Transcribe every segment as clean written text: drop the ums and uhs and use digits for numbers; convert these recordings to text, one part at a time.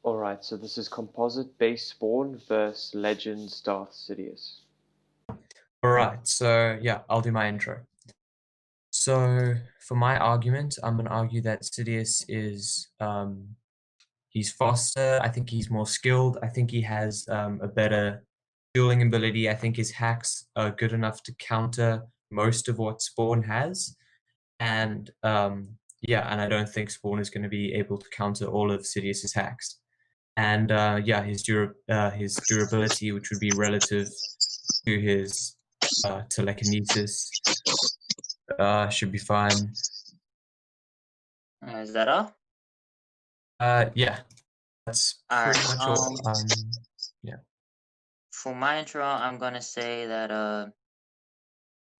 Alright, so this is composite base spawn versus Legends Darth Sidious. Alright, so yeah, I'll do my intro. So for my argument, I'm gonna argue that Sidious is he's faster, I think he's more skilled, I think he has a better dueling ability, I think his hacks are good enough to counter most of what Spawn has. And yeah, and I don't think Spawn is gonna be able to counter all of Sidious's hacks. And yeah, his durability, which would be relative to his telekinesis, should be fine. Is that all? Yeah, that's All pretty right. much all. Yeah. For my intro, I'm gonna say that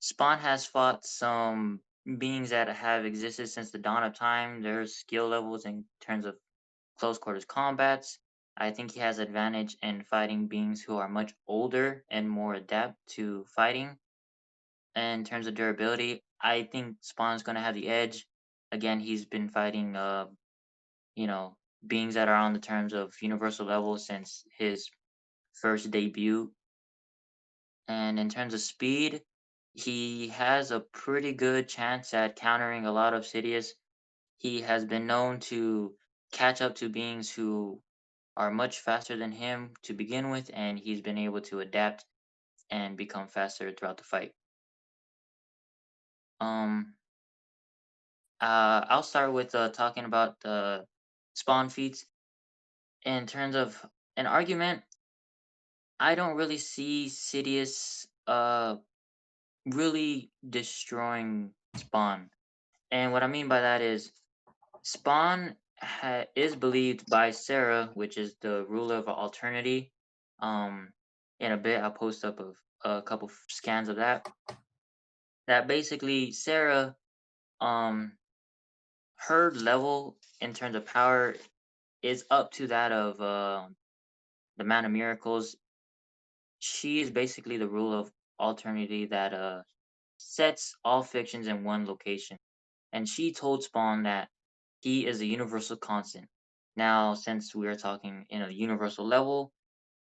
Spawn has fought some beings that have existed since the dawn of time. Their skill levels in terms of close quarters combats. I think he has advantage in fighting beings who are much older and more adept to fighting. In terms of durability, I think Spawn's gonna have the edge. Again, he's been fighting you know, beings that are on the terms of universal level since his first debut. And in terms of speed, he has a pretty good chance at countering a lot of Sidious. He has been known to catch up to beings who are much faster than him to begin with, and he's been able to adapt and become faster throughout the fight. Um, I'll start with talking about the spawn feats. In terms of an argument, I don't really see Sidious really destroying Spawn. And what I mean by that is Spawn is believed by Sarah, which is the ruler of Alternity. Um, in a bit, I'll post up a couple scans of that. That basically Sarah, um, her level in terms of power is up to that of the Man of Miracles. She is basically the ruler of Alternity that sets all fictions in one location. And she told Spawn that he is a universal constant. Now, since we are talking in a universal level,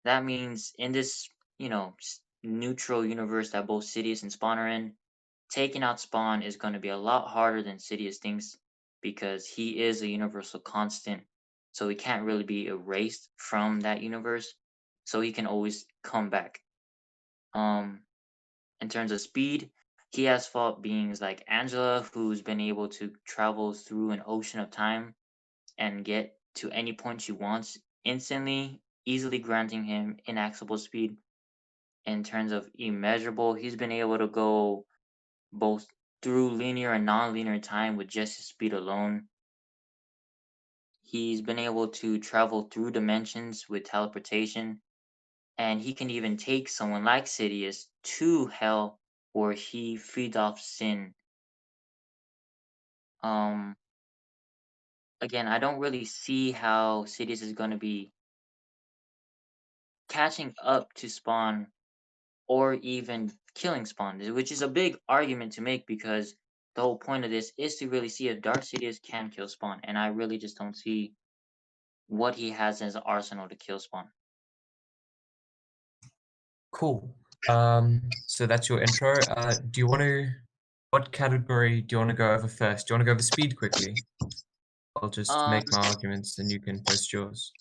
that means in this, neutral universe that both Sidious and Spawn are in, taking out Spawn is going to be a lot harder than Sidious thinks because he is a universal constant. So he can't really be erased from that universe. So he can always come back. Um, in terms of speed, he has fought beings like Angela, who's been able to travel through an ocean of time and get to any point she wants instantly, easily granting him inaccessible speed. In terms of immeasurable, he's been able to go both through linear and non-linear time with just his speed alone. He's been able to travel through dimensions with teleportation, and he can even take someone like Sidious to hell where he feeds off sin. Um, Again, I don't really see how Sidious is going to be catching up to Spawn or even killing Spawn, which is a big argument to make because the whole point of this is to really see if Darth Sidious can kill Spawn, and I really just don't see what he has in his arsenal to kill Spawn. Cool. So that's your intro. What category do you want to go over first? Do you want to go over speed quickly? I'll just Um, make my arguments and you can post yours.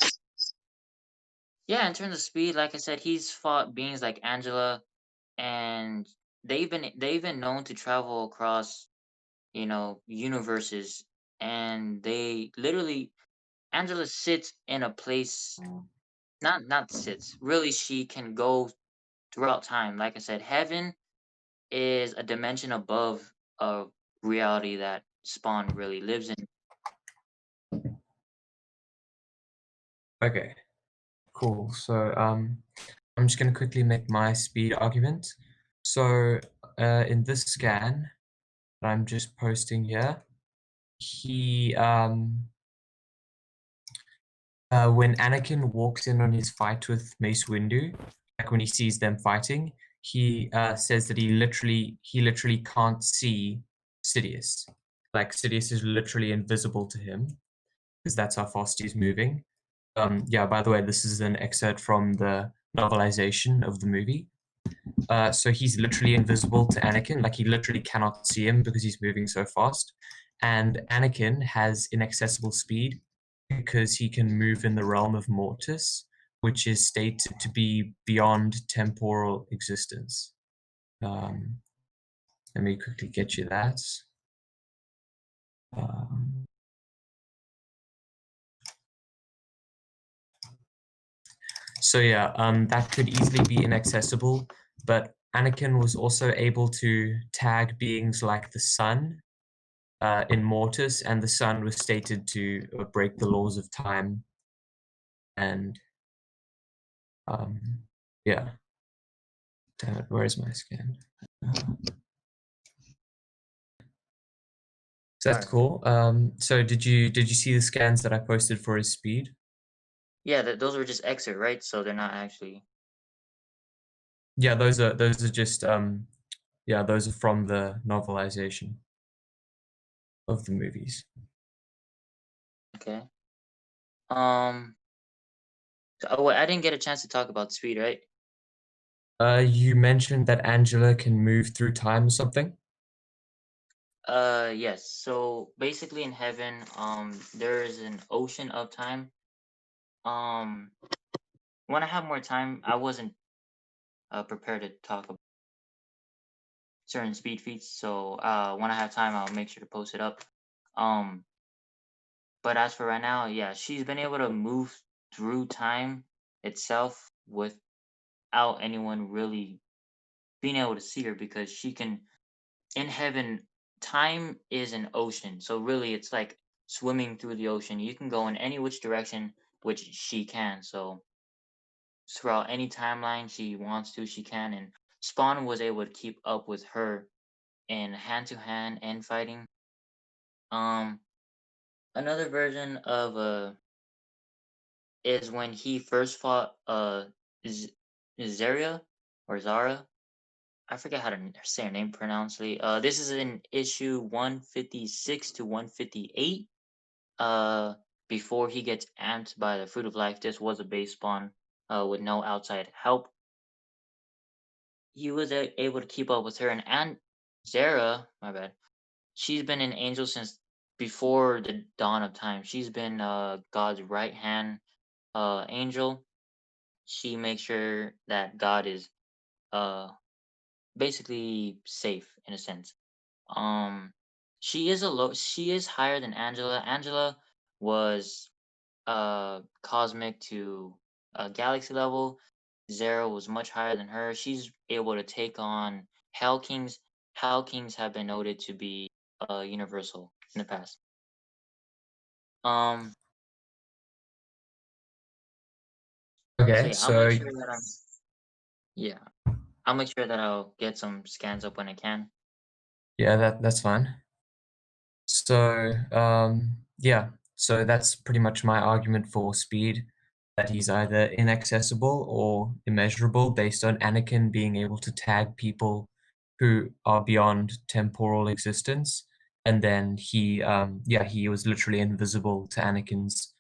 yeah, in terms of speed, like I said, he's fought beings like Angela, and they've been known to travel across, universes, and they literally Angela sits in a place, not sits. Really, she can go throughout time. Like I said, heaven is a dimension above a reality that Spawn really lives in. Okay, cool. So I'm just gonna quickly make my speed argument. So in this scan that I'm just posting here, he when Anakin walks in on his fight with Mace Windu, like when he sees them fighting, he says that he literally can't see Sidious. Like Sidious is literally invisible to him because that's how fast he's moving. Yeah, by the way, this is an excerpt from the novelization of the movie. So he's literally invisible to Anakin, like he literally cannot see him because he's moving so fast. And Anakin has inaccessible speed because he can move in the realm of Mortis, which is stated to be beyond temporal existence. Um, Let me quickly get you that. Um, so yeah, that could easily be inaccessible, but Anakin was also able to tag beings like the sun in Mortis, and the sun was stated to break the laws of time. And yeah, damn it, where is my scan? So that's Alright. cool. So did you see the scans that I posted for his speed? Yeah, those were just excerpt, right? So they're not actually. Yeah, those are just yeah, those are from the novelization of the movies. Okay. Um. Oh, wait, I didn't get a chance to talk about speed, right? You mentioned that Angela can move through time or something. Yes. So basically, in heaven, there is an ocean of time. Um, when I have more time, I wasn't prepared to talk about certain speed feats. So when I have time, I'll make sure to post it up. Um, but as for right now, yeah, she's been able to move through time itself without anyone really being able to see her because she can in heaven. Time is an ocean, so really it's like swimming through the ocean. You can go in any which direction, which she can. So throughout any timeline she wants to, she can. And Spawn was able to keep up with her in hand to hand and fighting. um Another version of is when he first fought Z- Zaria or Zara. I forget how to say her name pronouncedly. This is in issue 156 to 158. Uh, Before he gets amped by the fruit of life, this was a base spawn. With no outside help, he was able to keep up with her. And Zara, my bad. She's been an angel since before the dawn of time. She's been God's right hand angel. She makes sure that God is uh basically safe in a sense. Um, she is higher than Angela. Angela was cosmic to galaxy level. Zero was much higher than her. She's able to take on Hell Kings. Hell Kings have been noted to be universal in the past. Um, so Okay, yeah, I'll make so sure that yeah, I'll make sure that I'll get some scans up when I can. yeah, that's fine. So yeah, so that's pretty much my argument for speed, that he's either inaccessible or immeasurable based on Anakin being able to tag people who are beyond temporal existence. And then yeah, he was literally invisible to Anakin's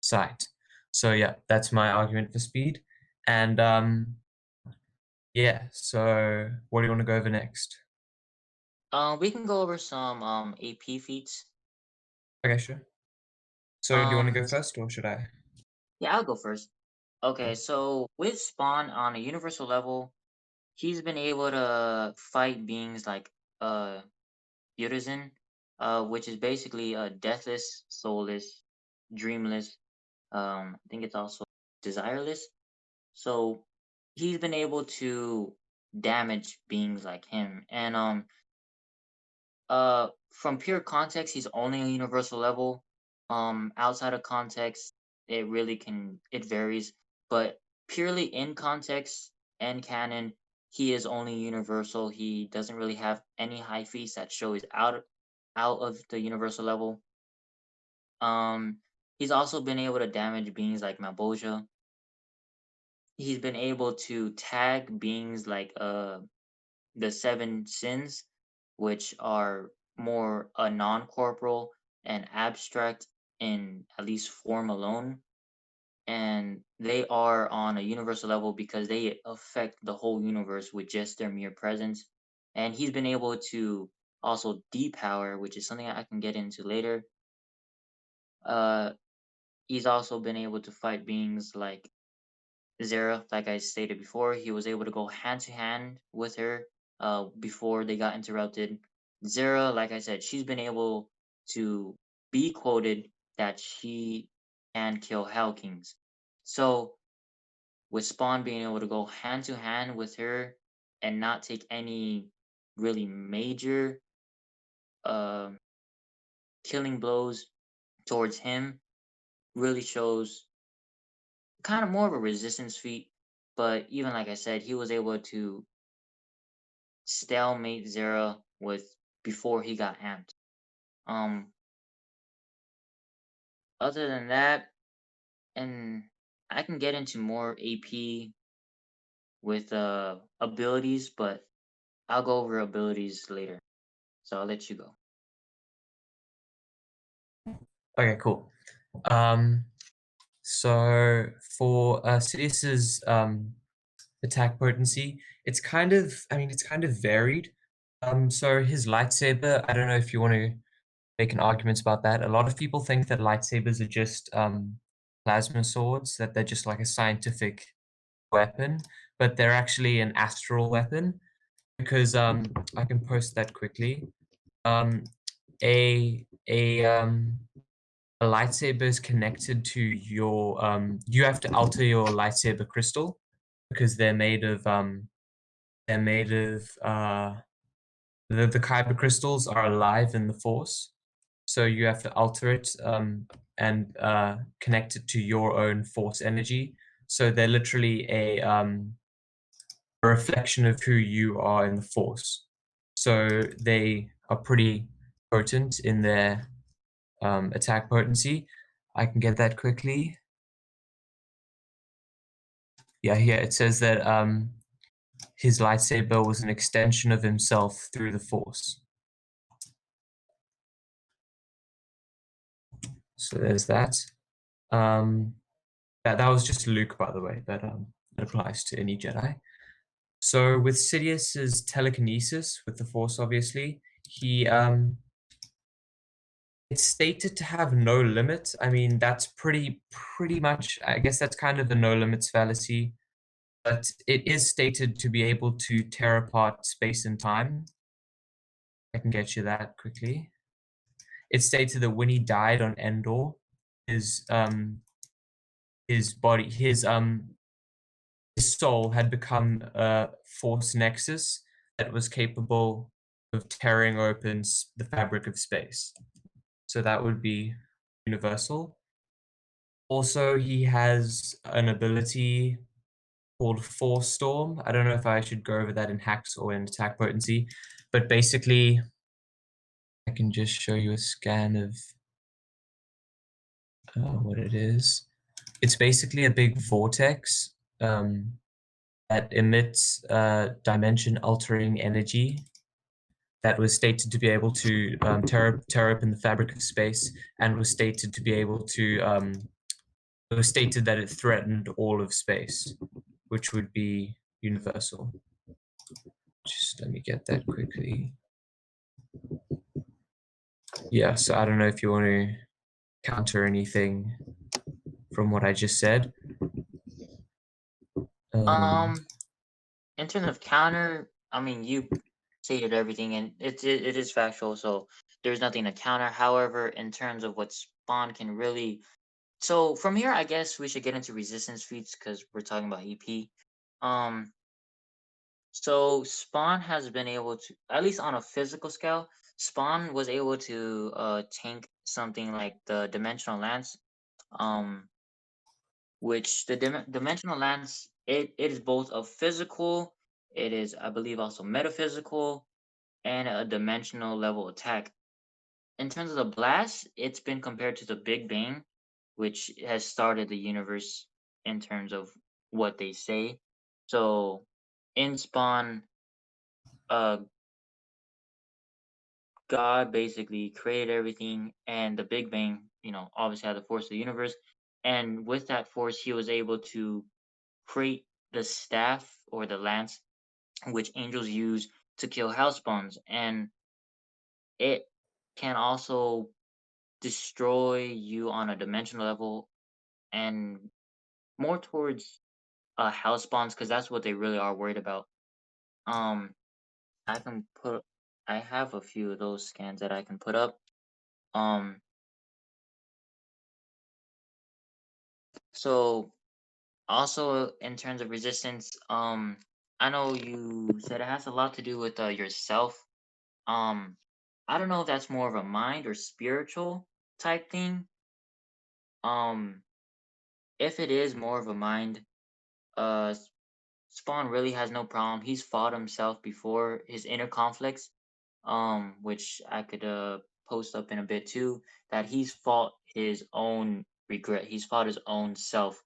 sight. So yeah, that's my argument for speed. And yeah, so what do you want to go over next? We can go over some AP feats. Okay, sure. So do you want to Um, go first or should I? yeah, I'll go first. Okay, so with Spawn on a universal level, he's been able to fight beings like uh Urizen, which is basically deathless, soulless, dreamless. I think it's also desireless. So he's been able to damage beings like him. And from pure context, he's only a universal level. Outside of context, it varies. But purely in context and canon, he is only universal. He doesn't really have any high feats that show he's out of the universal level. Um, he's also been able to damage beings like Malboja. He's been able to tag beings like the seven sins, which are more a non corporal and abstract in at least form alone. and they are on a universal level because they affect the whole universe with just their mere presence. And he's been able to also depower, which is something I can get into later. Uh, he's also been able to fight beings like Zera, like I stated before. He was able to go hand to hand with her before they got interrupted. Zera, like I said, she's been able to be quoted that she can kill Hell Kings. So with Spawn being able to go hand to hand with her and not take any really major uh, killing blows towards him really shows kind of more of a resistance feat. But even like I said, he was able to stalemate Zera with before he got amped. Um, other than that, and I can get into more AP with abilities, but I'll go over abilities later. So I'll let you go. Okay, cool. So for Sidious's attack potency, it's kind of, I mean, it's kind of varied. So his lightsaber, I don't know if you want to make an argument about that. A lot of people think that lightsabers are just plasma swords, that they're just like a scientific weapon, but they're actually an astral weapon because I can post that quickly. Um, a a um a lightsaber is connected to your you have to alter your lightsaber crystal because they're made of the kyber crystals are alive in the force, so you have to alter it and connect it to your own force energy, so they're literally a reflection of who you are in the force, so they are pretty potent in their attack potency. I can get that quickly. Yeah, here it says that his lightsaber was an extension of himself through the Force. So there's that. That was just Luke, by the way, but it applies to any Jedi. So with Sidious's telekinesis with the Force, obviously, he it's stated to have no limit. I mean, that's pretty much. I guess that's kind of a no limits fallacy. But it is stated to be able to tear apart space and time. I can get you that quickly. It's stated that when he died on Endor, his body, his soul had become a force nexus that was capable of tearing open the fabric of space. So that would be universal. Also, he has an ability called Force Storm. I don't know if I should go over that in hacks or in attack potency, but basically, I can just show you a scan of what it is. It's basically a big vortex that emits dimension-altering energy that was stated to be able to tear open the fabric of space, and was stated to be able to. It was stated that it threatened all of space, which would be universal. Just let me get that quickly. Yeah, so I don't know if you want to counter anything from what I just said. In terms of counter, I mean, you stated everything, and it is factual, so there's nothing to counter. However, in terms of what Spawn can really, so from here, I guess we should get into resistance feats because we're talking about EP. Um, so Spawn has been able to, at least on a physical scale, Spawn was able to tank something like the Dimensional Lance. Um, which the dimensional lance, it is both a physical, it is, I believe, also metaphysical and a dimensional level attack. In terms of the blast, it's been compared to the Big Bang, which has started the universe in terms of what they say. So in Spawn, uh God basically created everything, and the Big Bang, obviously had the force of the universe. and with that force, he was able to create the staff or the lance, which angels use to kill housebones, and it can also destroy you on a dimensional level and more towards house spawns because that's what they really are worried about. Um, I can put, I have a few of those scans that I can put up. Um, so also in terms of resistance, I know you said it has a lot to do with yourself. Um, I don't know if that's more of a mind or spiritual type thing. Um, if it is more of a mind, uh, Spawn really has no problem. He's fought himself before his inner conflicts, which I could post up in a bit too. That he's fought his own regret. He's fought his own self.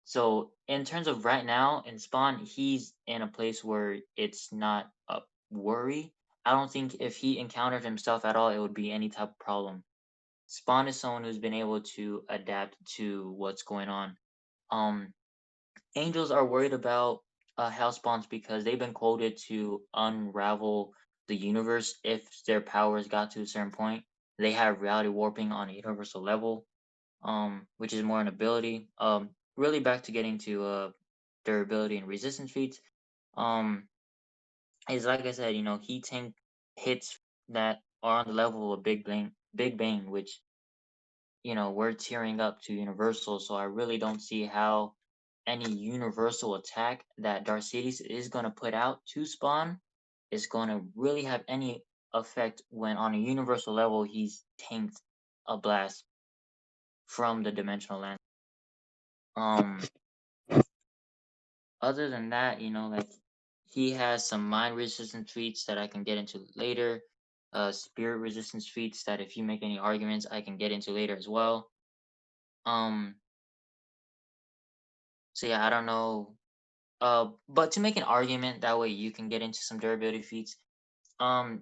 So in terms of right now in Spawn, he's in a place where it's not a worry. I don't think if he encountered himself at all, it would be any type of problem. Spawn is someone who's been able to adapt to what's going on. Um, Angels are worried about Hellspawns because they've been quoted to unravel the universe if their powers got to a certain point. They have reality warping on a universal level, which is more an ability. Really back to getting to durability and resistance feats. Um, is like I said, he tank hits that are on the level of Big Bang, which we're tearing up to Universal, so I really don't see how any universal attack that Darth Sidious is going to put out to Spawn is going to really have any effect when on a universal level he's tanked a blast from the dimensional land. Um, Other than that, like he has some mind resistance feats that I can get into later. Spirit resistance feats that if you make any arguments, I can get into later as well. Um, so yeah, I don't know. But to make an argument, that way you can get into some durability feats.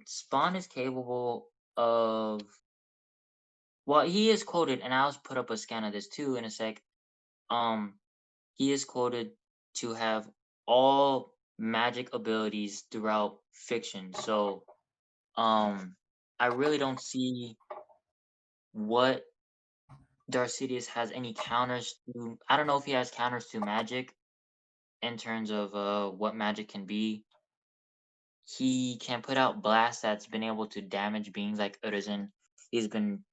Spawn is capable of. Well, he is quoted, and I'll put up a scan of this too in a sec. Um, he is quoted to have all magic abilities throughout fiction. So, I really don't see what Darth Sidious has any counters to. I don't know if he has counters to magic in terms of what magic can be. He can put out blasts that's been able to damage beings like Urizen. He's been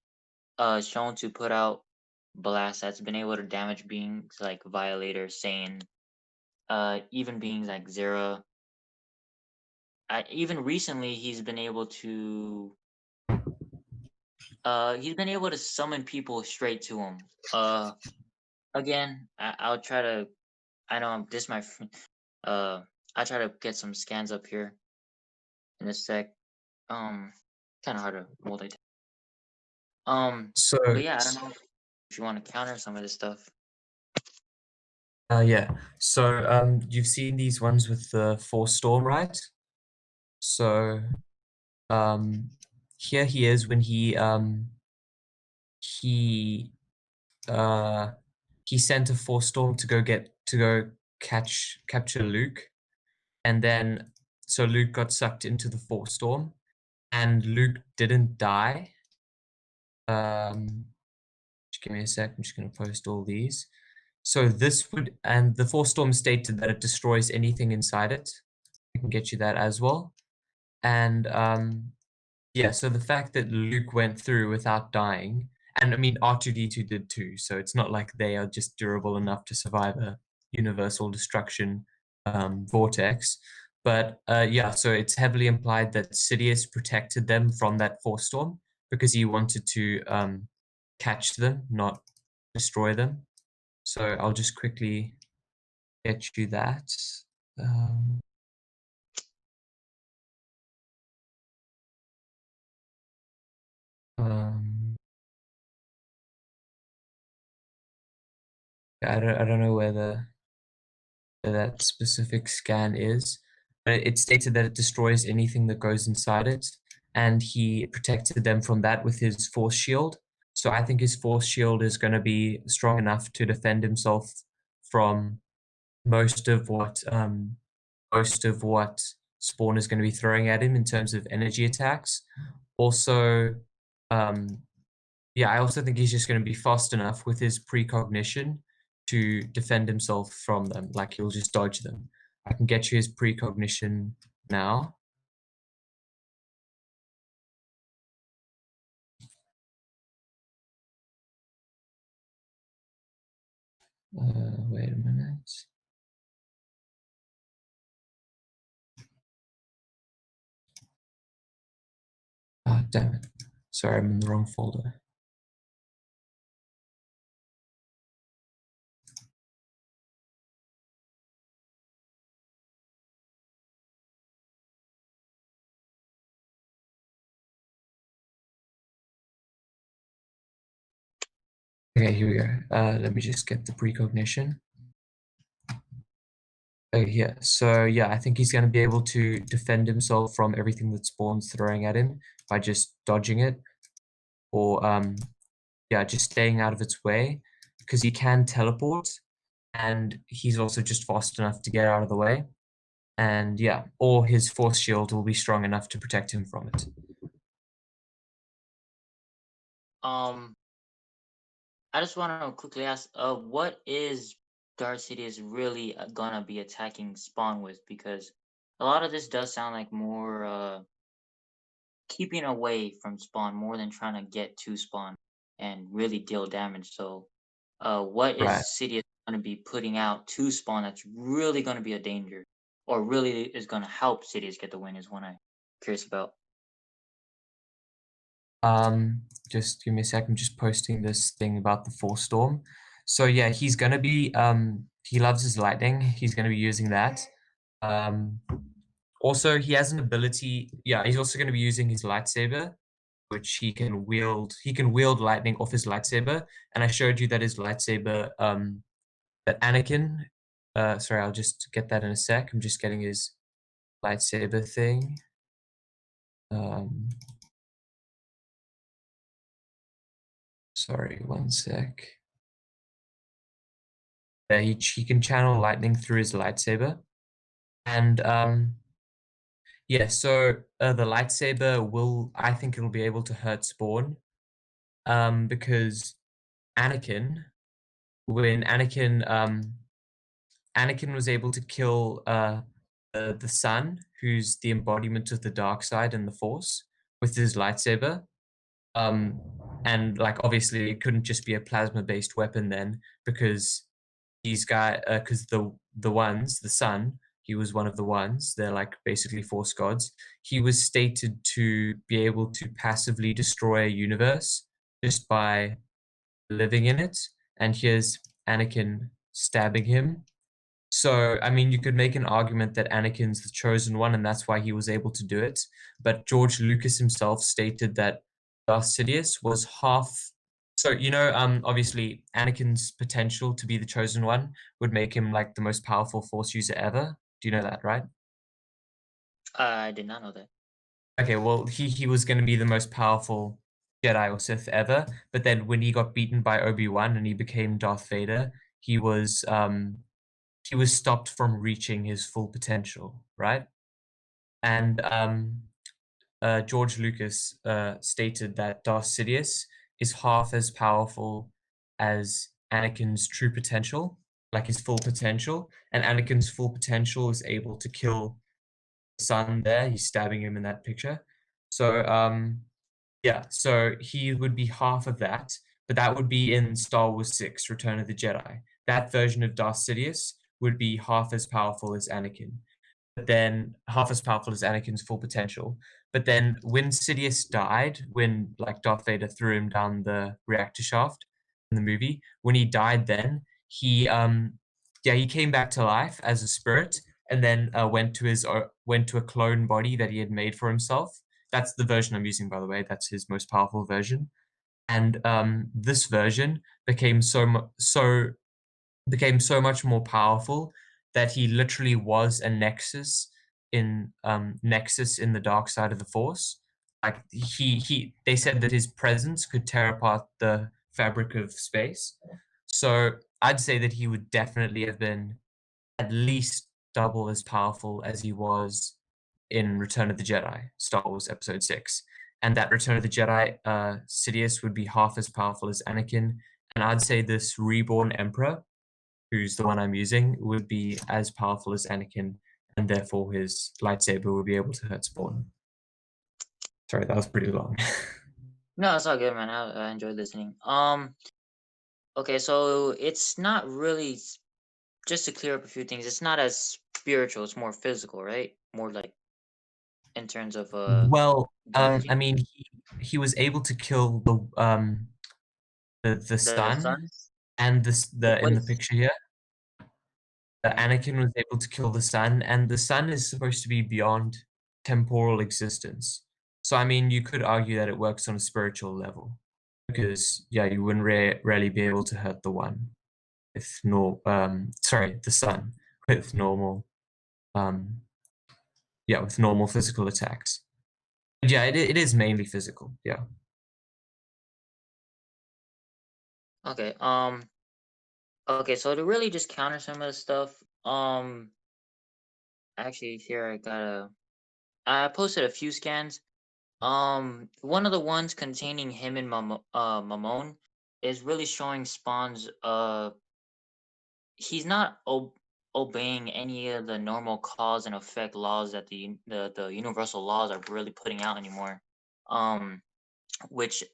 shown to put out blasts that's been able to damage beings like Violator, Saiyan, even beings like Zera. Even recently, he's been able to summon people straight to him. Again, I'll try to. I know I'm this my. Uh, I try to get some scans up here in a sec. Um, Kind of hard to multitask. So But yeah, I don't know if you want to counter some of this stuff. yeah. So you've seen these ones with the Force Storm, right? So here he is when he he sent a Force Storm to go capture Luke, and then so Luke got sucked into the Force Storm, and Luke didn't die. Just give me a sec. I'm just going to post all these. So this would, and the Force Storm stated that it destroys anything inside it. I can get you that as well. And yeah, so the fact that Luke went through without dying, and I mean R2D2 did too, so it's not like they are just durable enough to survive a universal destruction vortex. But yeah, so it's heavily implied that Sidious protected them from that Force Storm because he wanted to catch them, not destroy them. So I'll just quickly get you that. Um, um, I don't know where that specific scan is, but it stated that it destroys anything that goes inside it, and he protected them from that with his force shield. So I think his force shield is going to be strong enough to defend himself from most of what Spawn is going to be throwing at him in terms of energy attacks. Also, um, yeah, I also think he's just going to be fast enough with his precognition to defend himself from them. Like he'll just dodge them. I can get you his precognition now. Wait a minute. Ah, damn it. Sorry, I'm in the wrong folder. Okay, here we go. Let me just get the precognition. Okay, yeah. So yeah, I think he's going to be able to defend himself from everything that Spawn's throwing at him by just dodging it, or yeah, just staying out of its way, because he can teleport, and he's also just fast enough to get out of the way. And yeah, or his force shield will be strong enough to protect him from it. I just want to quickly ask, what is Darth Sidious really gonna be attacking Spawn with? Because a lot of this does sound like more keeping away from Spawn more than trying to get to Spawn and really deal damage. So, what is Right. Sidious gonna be putting out to Spawn that's really gonna be a danger, or really is gonna help Sidious get the win? Is what I'm curious about. Just give me a sec. I'm just posting this thing about the Force Storm. So yeah, he's gonna be he loves his lightning. He's gonna be using that. Um, Also, he has an ability. Yeah, he's also gonna be using his lightsaber, which he can wield. He can wield lightning off his lightsaber. And I showed you that his lightsaber, that Anakin. Sorry, I'll just get that in a sec. I'm just getting his lightsaber thing. Sorry, one sec. Yeah, he can channel lightning through his lightsaber, and yeah. So the lightsaber will, I think, it'll be able to hurt Spawn, because Anakin, when Anakin was able to kill the Son, who's the embodiment of the dark side and the Force, with his lightsaber. Um, and like obviously it couldn't just be a plasma-based weapon then, because these guys, because the Son, he was one of the ones. They're like basically Force gods. He was stated to be able to passively destroy a universe just by living in it. And here's Anakin stabbing him. So, I mean, you could make an argument that Anakin's the chosen one, and that's why he was able to do it. But George Lucas himself stated that Darth Sidious was half. So, obviously, Anakin's potential to be the chosen one would make him like the most powerful Force user ever. Do you know that, right? I did not know that. Okay, well, he was going to be the most powerful Jedi or Sith ever. But then when he got beaten by Obi-Wan and he became Darth Vader, he was stopped from reaching his full potential, right? And George Lucas stated that Darth Sidious is half as powerful as Anakin's true potential, like his full potential. And Anakin's full potential is able to kill the Son there. He's stabbing him in that picture. So yeah, so he would be half of that, but that would be in Star Wars 6, Return of the Jedi. That version of Darth Sidious would be half as powerful as Anakin, but then half as powerful as Anakin's full potential. But then when Sidious died, when like Darth Vader threw him down the reactor shaft in the movie, when he died, then he yeah, he came back to life as a spirit, and then went to a clone body that he had made for himself. That's the version I'm using, by the way. That's his most powerful version. And this version became became so much more powerful that he literally was a nexus in the dark side of the Force. like they said that his presence could tear apart the fabric of space. So I'd say that he would definitely have been at least double as powerful as he was in Return of the Jedi, Star Wars Episode 6. And that Return of the Jedi, Sidious would be half as powerful as Anakin. And I'd say this reborn Emperor, who's the one I'm using, would be as powerful as Anakin, and therefore his lightsaber would be able to hurt Spawn. Sorry, that was pretty long. No, it's all good, man. I enjoyed listening. Okay, so it's not really just to clear up a few things. It's not as spiritual. It's more physical, right? More like in terms of Well, I ability. mean, he was able to kill the The sun, sun. and the What in the is? picture here, Mhm. Anakin was able to kill the sun, and the sun is supposed to be beyond temporal existence. So, I mean, you could argue that it works on a spiritual level, because yeah, you wouldn't rarely be able to hurt the one with the sun with normal, um, yeah, with normal physical attacks. Yeah, it is mainly physical. Yeah. Okay. Okay. So to really just counter some of the stuff, actually here I posted a few scans. One of the ones containing him and Mamone is really showing Spawn's he's not obeying any of the normal cause and effect laws that the universal laws are really putting out anymore. Um, which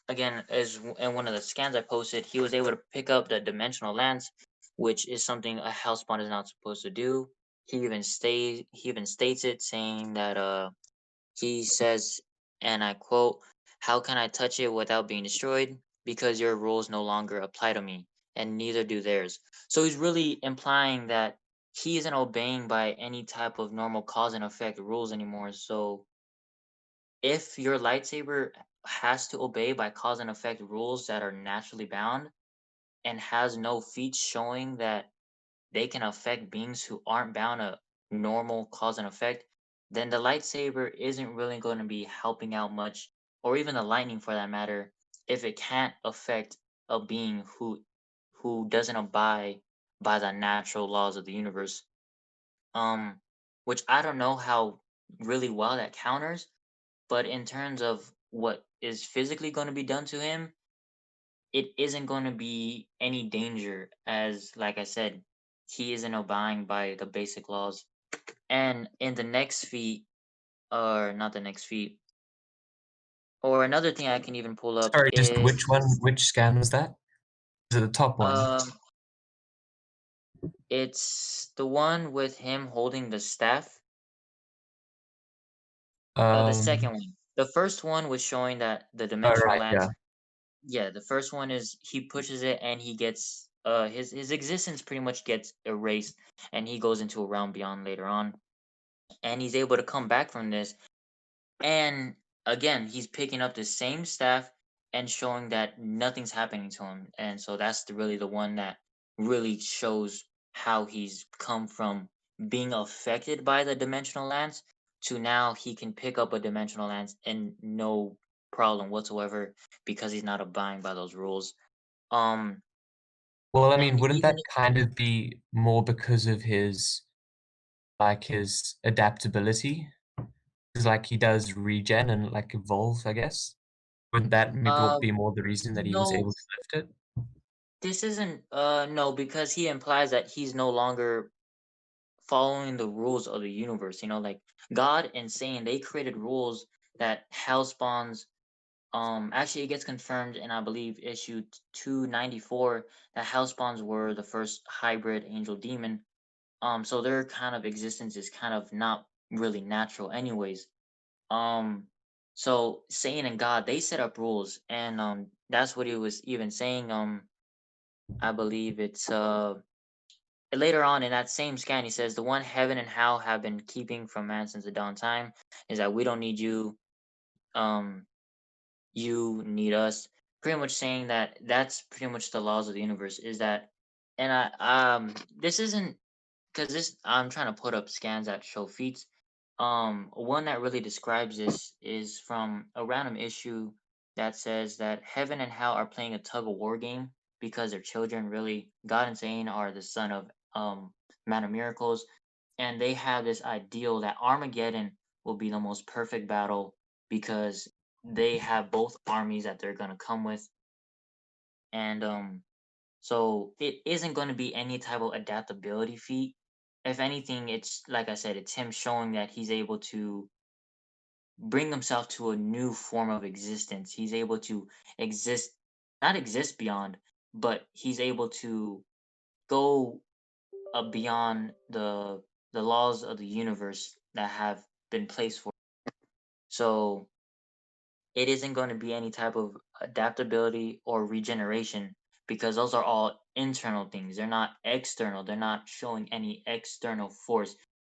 again is in one of the scans I posted, he was able to pick up the dimensional lance, which is something a hell spawn is not supposed to do. He even states it, saying that he says, and I quote, "How can I touch it without being destroyed? Because your rules no longer apply to me, and neither do theirs." So he's really implying that he isn't obeying by any type of normal cause and effect rules anymore. So if your lightsaber has to obey by cause and effect rules that are naturally bound and has no feats showing that they can affect beings who aren't bound to normal cause and effect, then the lightsaber isn't really going to be helping out much, or even the lightning for that matter, if it can't affect a being who doesn't abide by the natural laws of the universe. Um, which I don't know how really well that counters, but in terms of what is physically going to be done to him, it isn't going to be any danger, as like I said, he isn't abiding by the basic laws. And in the next feat, or not the next feat, or another thing I can even pull up Sorry, just which is one? Which scan was that? Is it the top one? um it's the one with him holding the staff. The Um. second one. The first one was showing that the Oh, dimensional right. lance. Yeah. Yeah, the first one is he pushes it and he gets his existence pretty much gets erased, and he goes into a realm beyond later on, and he's able to come back from this, and again he's picking up the same staff and showing that nothing's happening to him. And so that's really the one that really shows how he's come from being affected by the dimensional lance to now he can pick up a dimensional lance and no problem whatsoever, because he's not abiding by those rules. um Well, I mean, and wouldn't even that kind of be more because of his adaptability? Because like he does regen and like evolve, I guess. Wouldn't that uh be more the reason that he was no, able to lift it? this isn't no, because he implies that he's no longer following the rules of the universe. Like God and Satan, they created rules that hell spawns. Actually, it gets confirmed in, I believe, issue 294, that hell spawns were the first hybrid angel demon. So their kind of existence is kind of not really natural, anyways. Um, so Satan and God, they set up rules, and that's what he was even saying. I believe it's later on in that same scan, he says, "The one heaven and hell have been keeping from man since the dawn time is that we don't need you, um, you need us." Pretty much saying that that's pretty much the laws of the universe. Is that, and this isn't, because this I'm trying to put up scans that show feats. one that really describes this is from a random issue that says that heaven and hell are playing a tug of war game because their children really, God and Satan are the son of man of miracles, and they have this ideal that Armageddon will be the most perfect battle because they have both armies that they're gonna come with, and so it isn't going to be any type of adaptability feat. If anything, it's like I said, it's him showing that he's able to bring himself to a new form of existence. He's able to exist, not exist beyond, but he's able to go beyond the laws of the universe that have been placed for. So it isn't going to be any type of adaptability or regeneration because those are all internal things. They're not external. They're not showing any external force.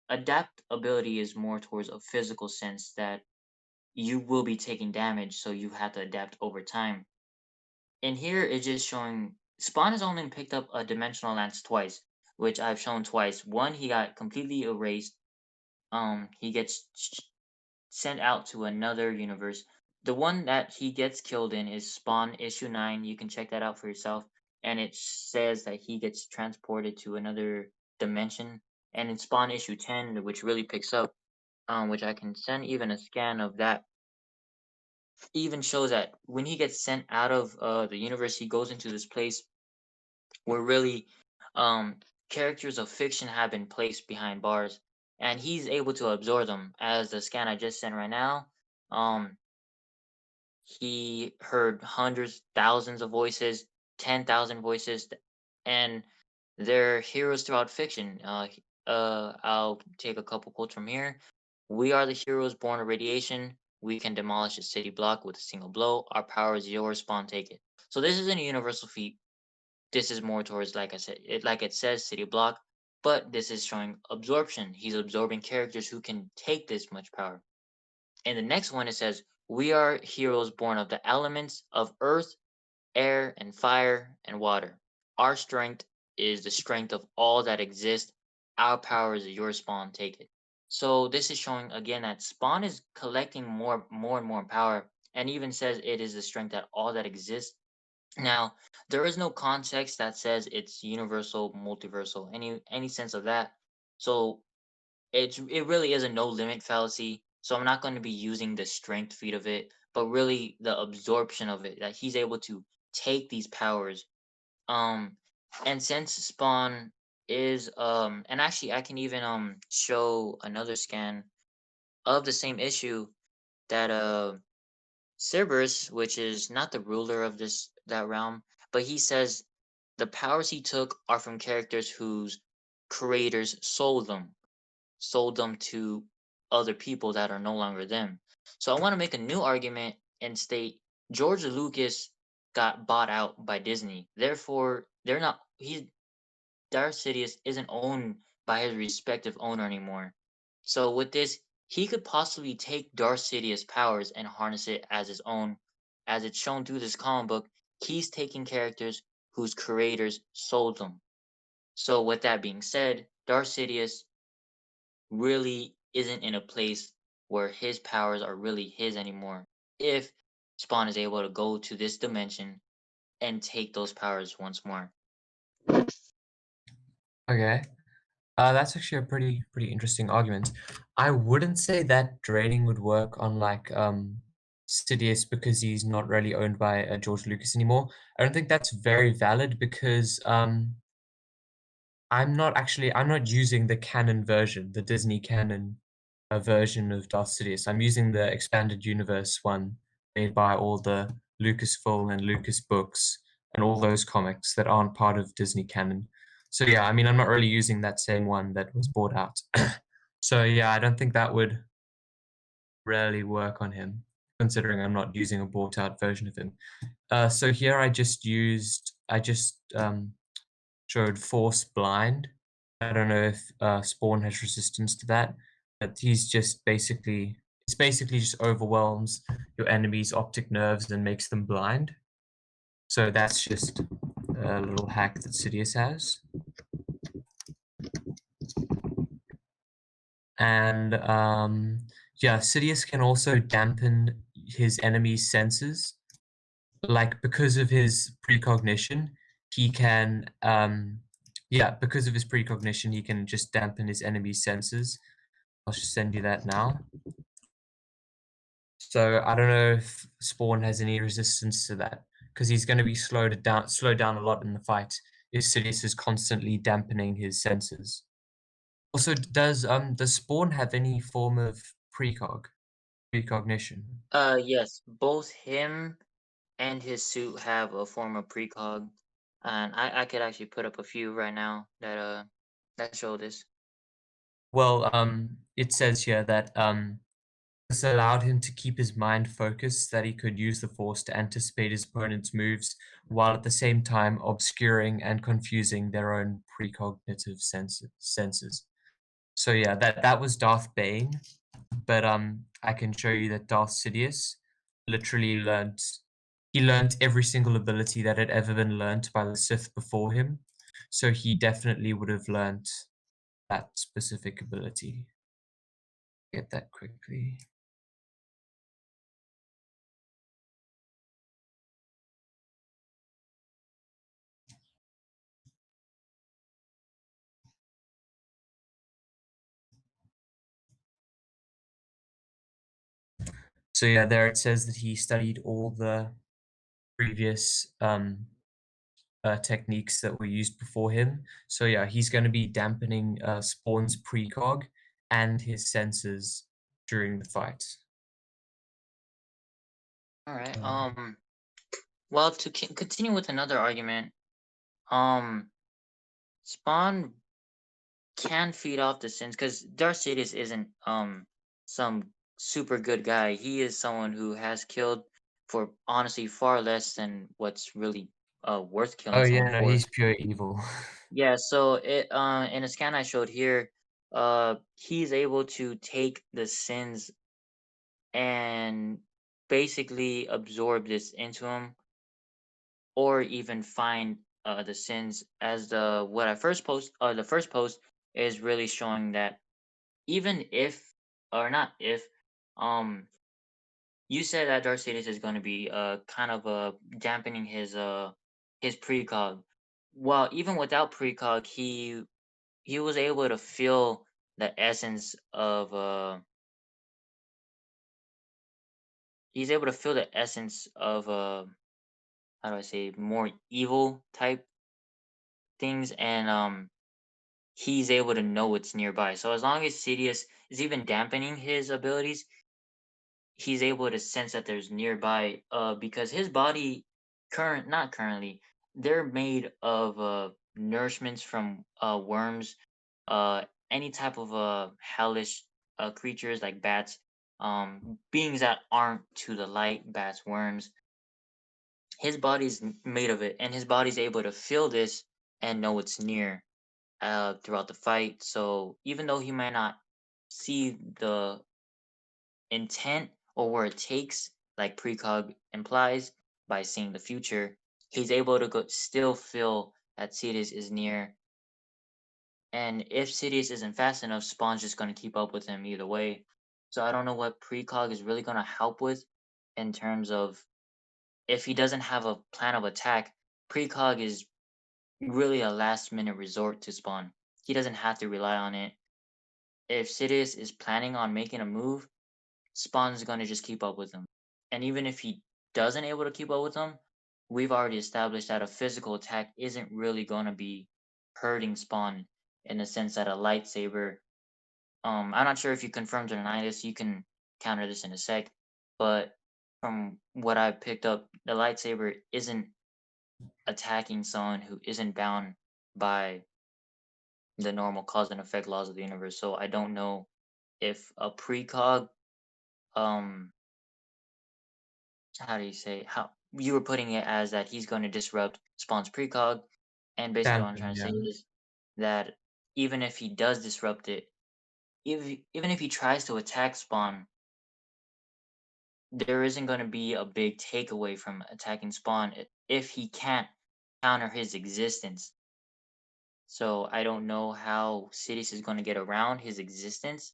Adaptability is more towards a physical sense that you will be taking damage, so you have to adapt over time. And here it's just showing Spawn has only picked up a dimensional lance twice, which I've shown twice. One, he got completely erased. He gets sent out to another universe. The one that he gets killed in is Spawn issue 9. You can check that out for yourself. And it says that he gets transported to another dimension. And in Spawn issue 10, which really picks up, which I can send even a scan of that, even shows that when he gets sent out of the universe, he goes into this place where really um, characters of fiction have been placed behind bars, and he's able to absorb them. As the scan I just sent right now, um, he heard hundreds, thousands of voices, 10,000 voices, and they're heroes throughout fiction. I'll take a couple quotes from here. We are the heroes born of radiation. We can demolish a city block with a single blow. Our power is yours. Spawn, take it. So this isn't a universal feat. This is more towards, like I said, like it says, city block, but this is showing absorption. He's absorbing characters who can take this much power. And the next one, it says, we are heroes born of the elements of earth, air, and fire and water. Our strength is the strength of all that exists. Our power is your. Spawn, take it. So this is showing again that Spawn is collecting more and more power, and even says it is the strength that all that exists. Now, there is no context that says it's universal, multiversal, any sense of that. So it really is a no limit fallacy. So I'm not going to be using the strength feat of it, but really the absorption of it, that he's able to take these powers. Um and since Spawn is and actually I can even show another scan of the same issue that Cerberus, which is not the ruler of that realm, but he says the powers he took are from characters whose creators sold them to other people that are no longer them. So I want to make a new argument and state George Lucas got bought out by Disney. Therefore, they're not he Darth Sidious isn't owned by his respective owner anymore. So with this, he could possibly take Darth Sidious' powers and harness it as his own. As it's shown through this comic book, he's taking characters whose creators sold them. So with that being said, Darth Sidious really isn't in a place where his powers are really his anymore. If Spawn is able to go to this dimension and take those powers once more. Okay. That's actually a pretty interesting argument. I wouldn't say that draining would work on like Sidious because he's not really owned by George Lucas anymore. I don't think that's very valid because I'm not using the canon version, the Disney canon version of Darth Sidious. I'm using the expanded universe one made by all the Lucasfilm and Lucas books and all those comics that aren't part of Disney canon. So yeah, I mean, I'm not really using that same one that was bought out. So yeah, I don't think that would really work on him, considering I'm not using a bought out version of him. So here I just showed Force Blind. I don't know if Spawn has resistance to that, but it's basically just overwhelms your enemy's optic nerves and makes them blind. So that's just a little hack that Sidious has. And yeah, Sidious can also dampen his enemy's senses. Like because of his precognition, he can yeah, because of his precognition, he can just dampen his enemy's senses. I'll just send you that now. So I don't know if Spawn has any resistance to that because he's going to be slowed down a lot in the fight if Sidious is constantly dampening his senses. Also, does Spawn have any form of precognition? Yes, both him and his suit have a form of precog, and I could actually put up a few right now that show this. Well, it says here that this allowed him to keep his mind focused, that he could use the Force to anticipate his opponent's moves, while at the same time obscuring and confusing their own precognitive senses. So yeah, that was Darth Bane, but I can show you that Darth Sidious literally learned every single ability that had ever been learned by the Sith before him. So he definitely would have learned that specific ability. Get that quickly. So yeah, there it says that he studied all the previous techniques that were used before him. So yeah, he's going to be dampening Spawn's precog and his senses during the fight. All right. Uh, Well, to continue with another argument, um, Spawn can feed off the sins because Darth Sidious isn't some super good guy. He is someone who has killed for honestly far less than what's really worth killing oh someone yeah, no, for. he's pure evil. Yeah, so it in a scan I showed here, he's able to take the sins and basically absorb this into him, or even find the sins. As the what I first post the first post is really showing that even if, or not if, um you said that Darth Sidious is going to be kind of dampening his precog. Well, even without precog, he was able to feel the essence of he's able to feel the essence of how do I say, more evil type things, and he's able to know what's nearby. So as long as Sidious is even dampening his abilities, he's able to sense that there's nearby, because his body, not currently, they're made of nourishments from worms, uh any type of hellish creatures like bats, beings that aren't to the light, bats, worms. His body's made of it, and his body's able to feel this and know it's near throughout the fight. So even though he might not see the intent or where it takes, like precog implies, by seeing the future, he's able to still feel that Sidious is near. And if Sidious isn't fast enough, Spawn's just going to keep up with him either way. So I don't know what precog is really going to help with in terms of, if he doesn't have a plan of attack, precog is really a last minute resort to Spawn. He doesn't have to rely on it. If Sidious is planning on making a move, Spawn's gonna just keep up with him. And even if he doesn't able to keep up with him, we've already established that a physical attack isn't really gonna be hurting Spawn, in the sense that a lightsaber. I'm not sure if you confirmed or denied this. You can counter this in a sec, but from what I picked up, the lightsaber isn't attacking someone who isn't bound by the normal cause and effect laws of the universe. So I don't know if a precog, um how do you say, how you were putting it as that he's going to disrupt Spawn's precog, and basically what I'm Dampen, trying to say yeah. is that even if he does disrupt it, even if he tries to attack Spawn, there isn't going to be a big takeaway from attacking Spawn if he can't counter his existence. So I don't know how Sidious is going to get around his existence,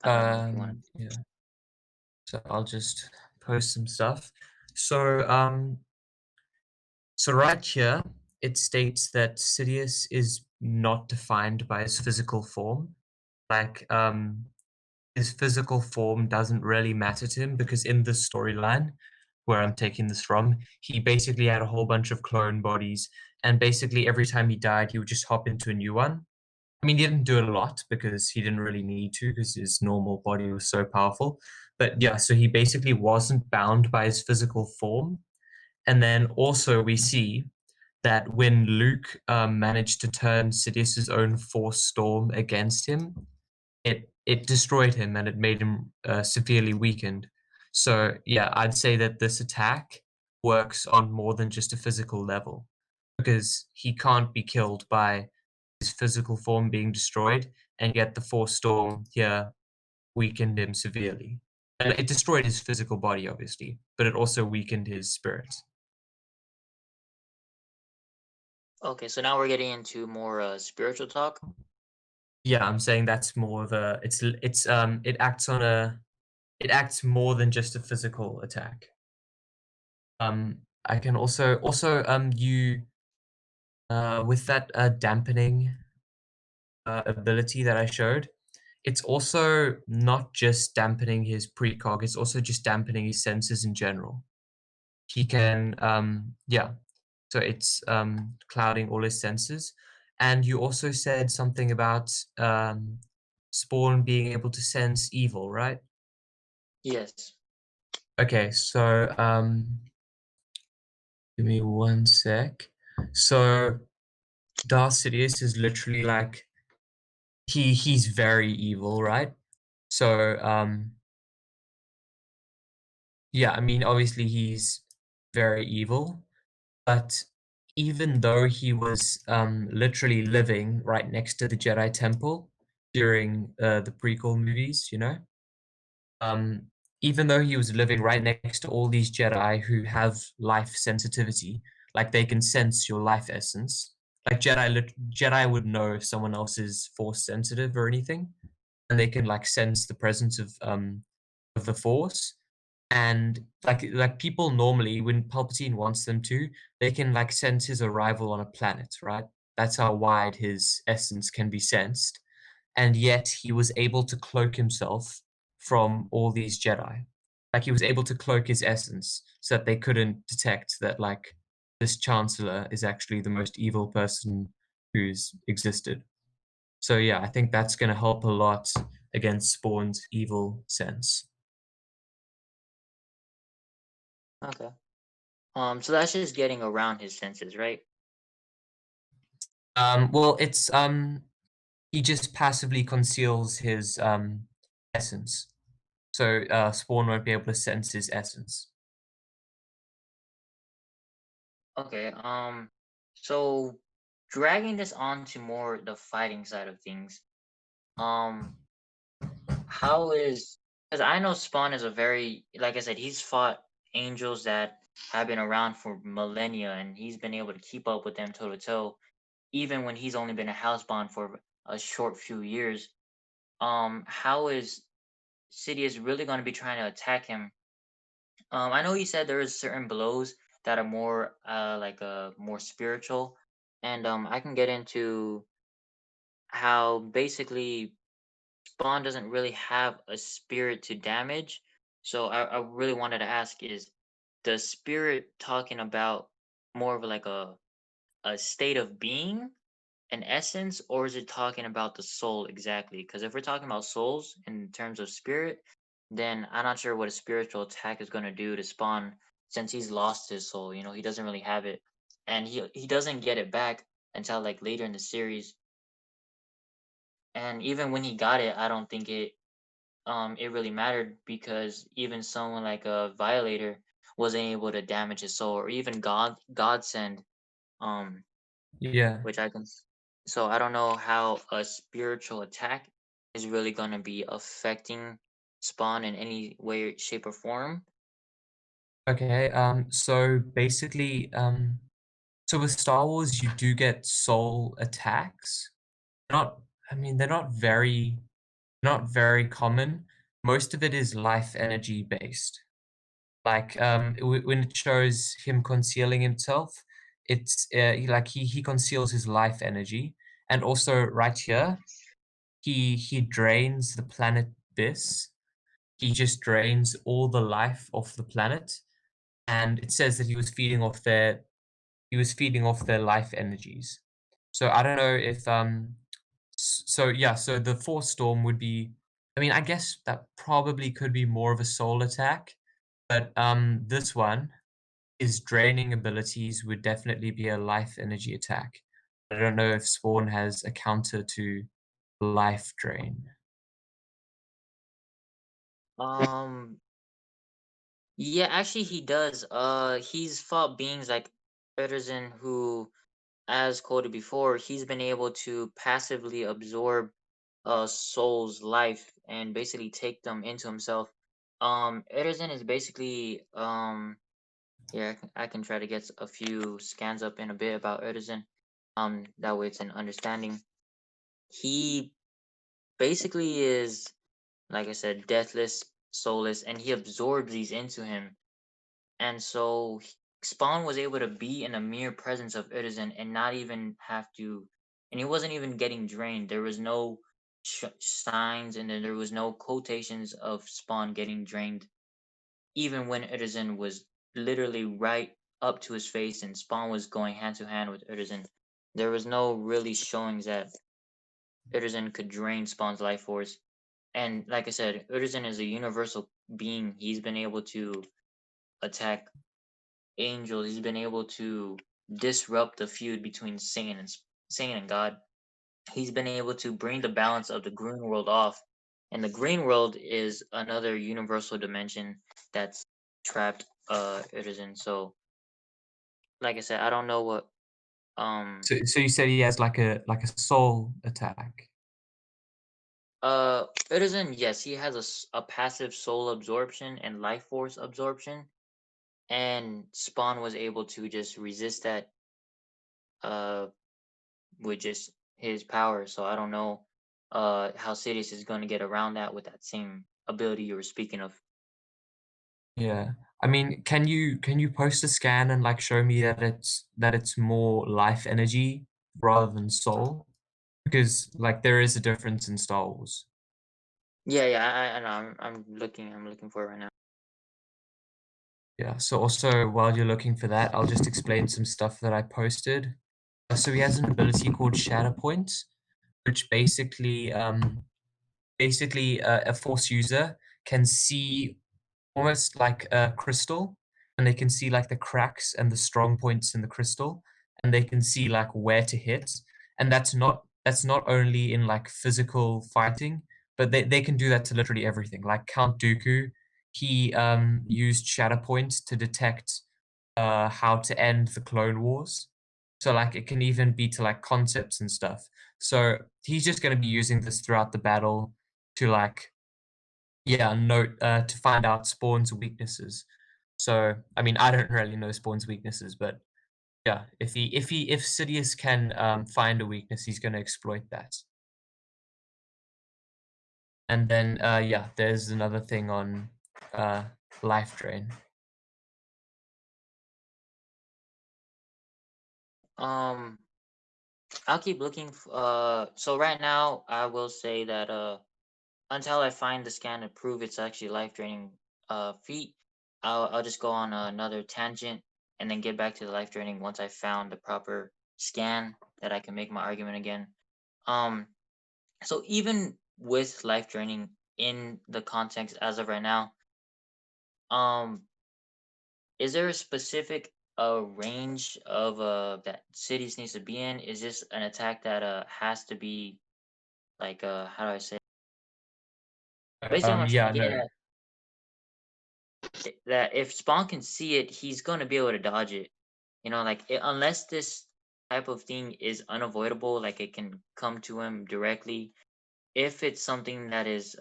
I don't know if you want to. Yeah. So I'll just post some stuff. So so right here it states that Sidious is not defined by his physical form. Like his physical form doesn't really matter to him because in this storyline where I'm taking this from, he basically had a whole bunch of clone bodies, and basically every time he died, he would just hop into a new one. I mean, he didn't do it a lot because he didn't really need to because his normal body was so powerful. But yeah, so he basically wasn't bound by his physical form. And then also we see that when Luke managed to turn Sidious's own Force storm against him, it destroyed him and it made him severely weakened. So yeah, I'd say that this attack works on more than just a physical level because he can't be killed by his physical form being destroyed, and yet the Force Storm here weakened him severely. And it destroyed his physical body, obviously, but it also weakened his spirit. Okay, so now we're getting into more spiritual talk. Yeah, I'm saying that's more of a it acts more than just a physical attack. I can also you with that dampening ability that I showed, it's also not just dampening his precog, it's also just dampening his senses in general. He can yeah, so it's clouding all his senses. And you also said something about Spawn being able to sense evil, right? Yes. Okay, so give me one sec. So Darth Sidious is literally like he's very evil, right? So yeah, I mean obviously he's very evil, but even though he was literally living right next to the Jedi Temple during the prequel movies, you know, um, even though he was living right next to all these Jedi who have life sensitivity, like they can sense your life essence. Like Jedi would know if someone else is force sensitive or anything, and they can like sense the presence of the force. And like people normally, when Palpatine wants them to, they can like sense his arrival on a planet, right? That's how wide his essence can be sensed, and yet he was able to cloak himself from all these Jedi. Like he was able to cloak his essence so that they couldn't detect that like this Chancellor is actually the most evil person who's existed. So yeah, I think that's going to help a lot against Spawn's evil sense. Okay. So that's just getting around his senses, right? Well, it's he just passively conceals his essence, so Spawn won't be able to sense his essence. Okay. So dragging this on to more the fighting side of things. Um, how is because I know Spawn is a very like I said, he's fought angels that have been around for millennia, and he's been able to keep up with them toe to toe, even when he's only been a housebound for a short few years. How is Sidious really going to be trying to attack him? I know you said there is certain blows that are more more spiritual, and I can get into how basically Spawn doesn't really have a spirit to damage. So I really wanted to ask is the spirit talking about more of like a state of being, an essence, or is it talking about the soul exactly? Because if we're talking about souls in terms of spirit, then I'm not sure what a spiritual attack is going to do to Spawn since he's lost his soul. You know, he doesn't really have it, and he doesn't get it back until like later in the series. And even when he got it, I don't think it really mattered because even someone like a Violator wasn't able to damage his soul, or even Godsend, um, Yeah. which I can. So I don't know how a spiritual attack is really going to be affecting Spawn in any way, shape, or form. Okay. So basically, so with Star Wars, you do get soul attacks. Not, I mean, they're not very. not very common. Most of it is life energy based. Like when it shows him concealing himself, it's like he conceals his life energy, and also right here he drains the planet Bis. He just drains all the life off the planet, and it says that he was feeding off their life energies. So I don't know if so yeah, so the force storm would be, I mean, I guess that probably could be more of a soul attack, but this one, his draining abilities would definitely be a life energy attack. I don't know if Spawn has a counter to life drain. Um, yeah, actually he does. He's fought beings like Ederson who, as quoted before, he's been able to passively absorb a soul's life and basically take them into himself. Ederson is basically yeah, I can try to get a few scans up in a bit about Ederson. That way it's an understanding. He basically is, like I said, deathless, soulless, and he absorbs these into him. And so Spawn was able to be in a mere presence of Urizen and not even have to, and he wasn't even getting drained. There was no signs, and then there was no quotations of Spawn getting drained, even when Urizen was literally right up to his face and Spawn was going hand to hand with Urizen. There was no really showings that Urizen could drain Spawn's life force. And like I said, Urizen is a universal being. He's been able to attack angels. He's been able to disrupt the feud between Satan and God. He's been able to bring the balance of the green world off, and the green world is another universal dimension that's trapped. It is in. So, like I said, I don't know what So you said he has like a soul attack. it is in. Yes, he has a passive soul absorption and life force absorption, and Spawn was able to just resist that uh with just his power. So I don't know how Sidious is going to get around that with that same ability you were speaking of. Yeah. I mean, can you post a scan and like show me that it's more life energy rather than soul? Because like there is a difference in Star Wars. Yeah, yeah, I know. I'm looking for it right now. Yeah. So also while you're looking for that, I'll just explain some stuff that I posted. So he has an ability called Shatter Point, which basically a force user can see almost like a crystal, and they can see like the cracks and the strong points in the crystal, and they can see like where to hit. And that's not only in like physical fighting, but they can do that to literally everything. Like Count Dooku, he used Shatterpoint to detect how to end the Clone Wars. So like it can even be to like concepts and stuff. So he's just going to be using this throughout the battle to like, yeah, note to find out Spawn's weaknesses. So I mean, I don't really know Spawn's weaknesses, but yeah, if Sidious can find a weakness, he's going to exploit that. And then yeah, there's another thing on uh, life drain. Um, I'll keep looking. So right now, I will say that until I find the scan to prove it's actually life draining feat, I'll just go on another tangent and then get back to the life draining once I found the proper scan that I can make my argument again. Um, so even with life draining in the context as of right now, um, is there a specific range of that cities needs to be in? Is this an attack that has to be like how do I say? Basically, what I'm trying Yeah, to get no, at that if Spawn can see it, he's gonna be able to dodge it. You know, like unless this type of thing is unavoidable, like it can come to him directly. If it's something that is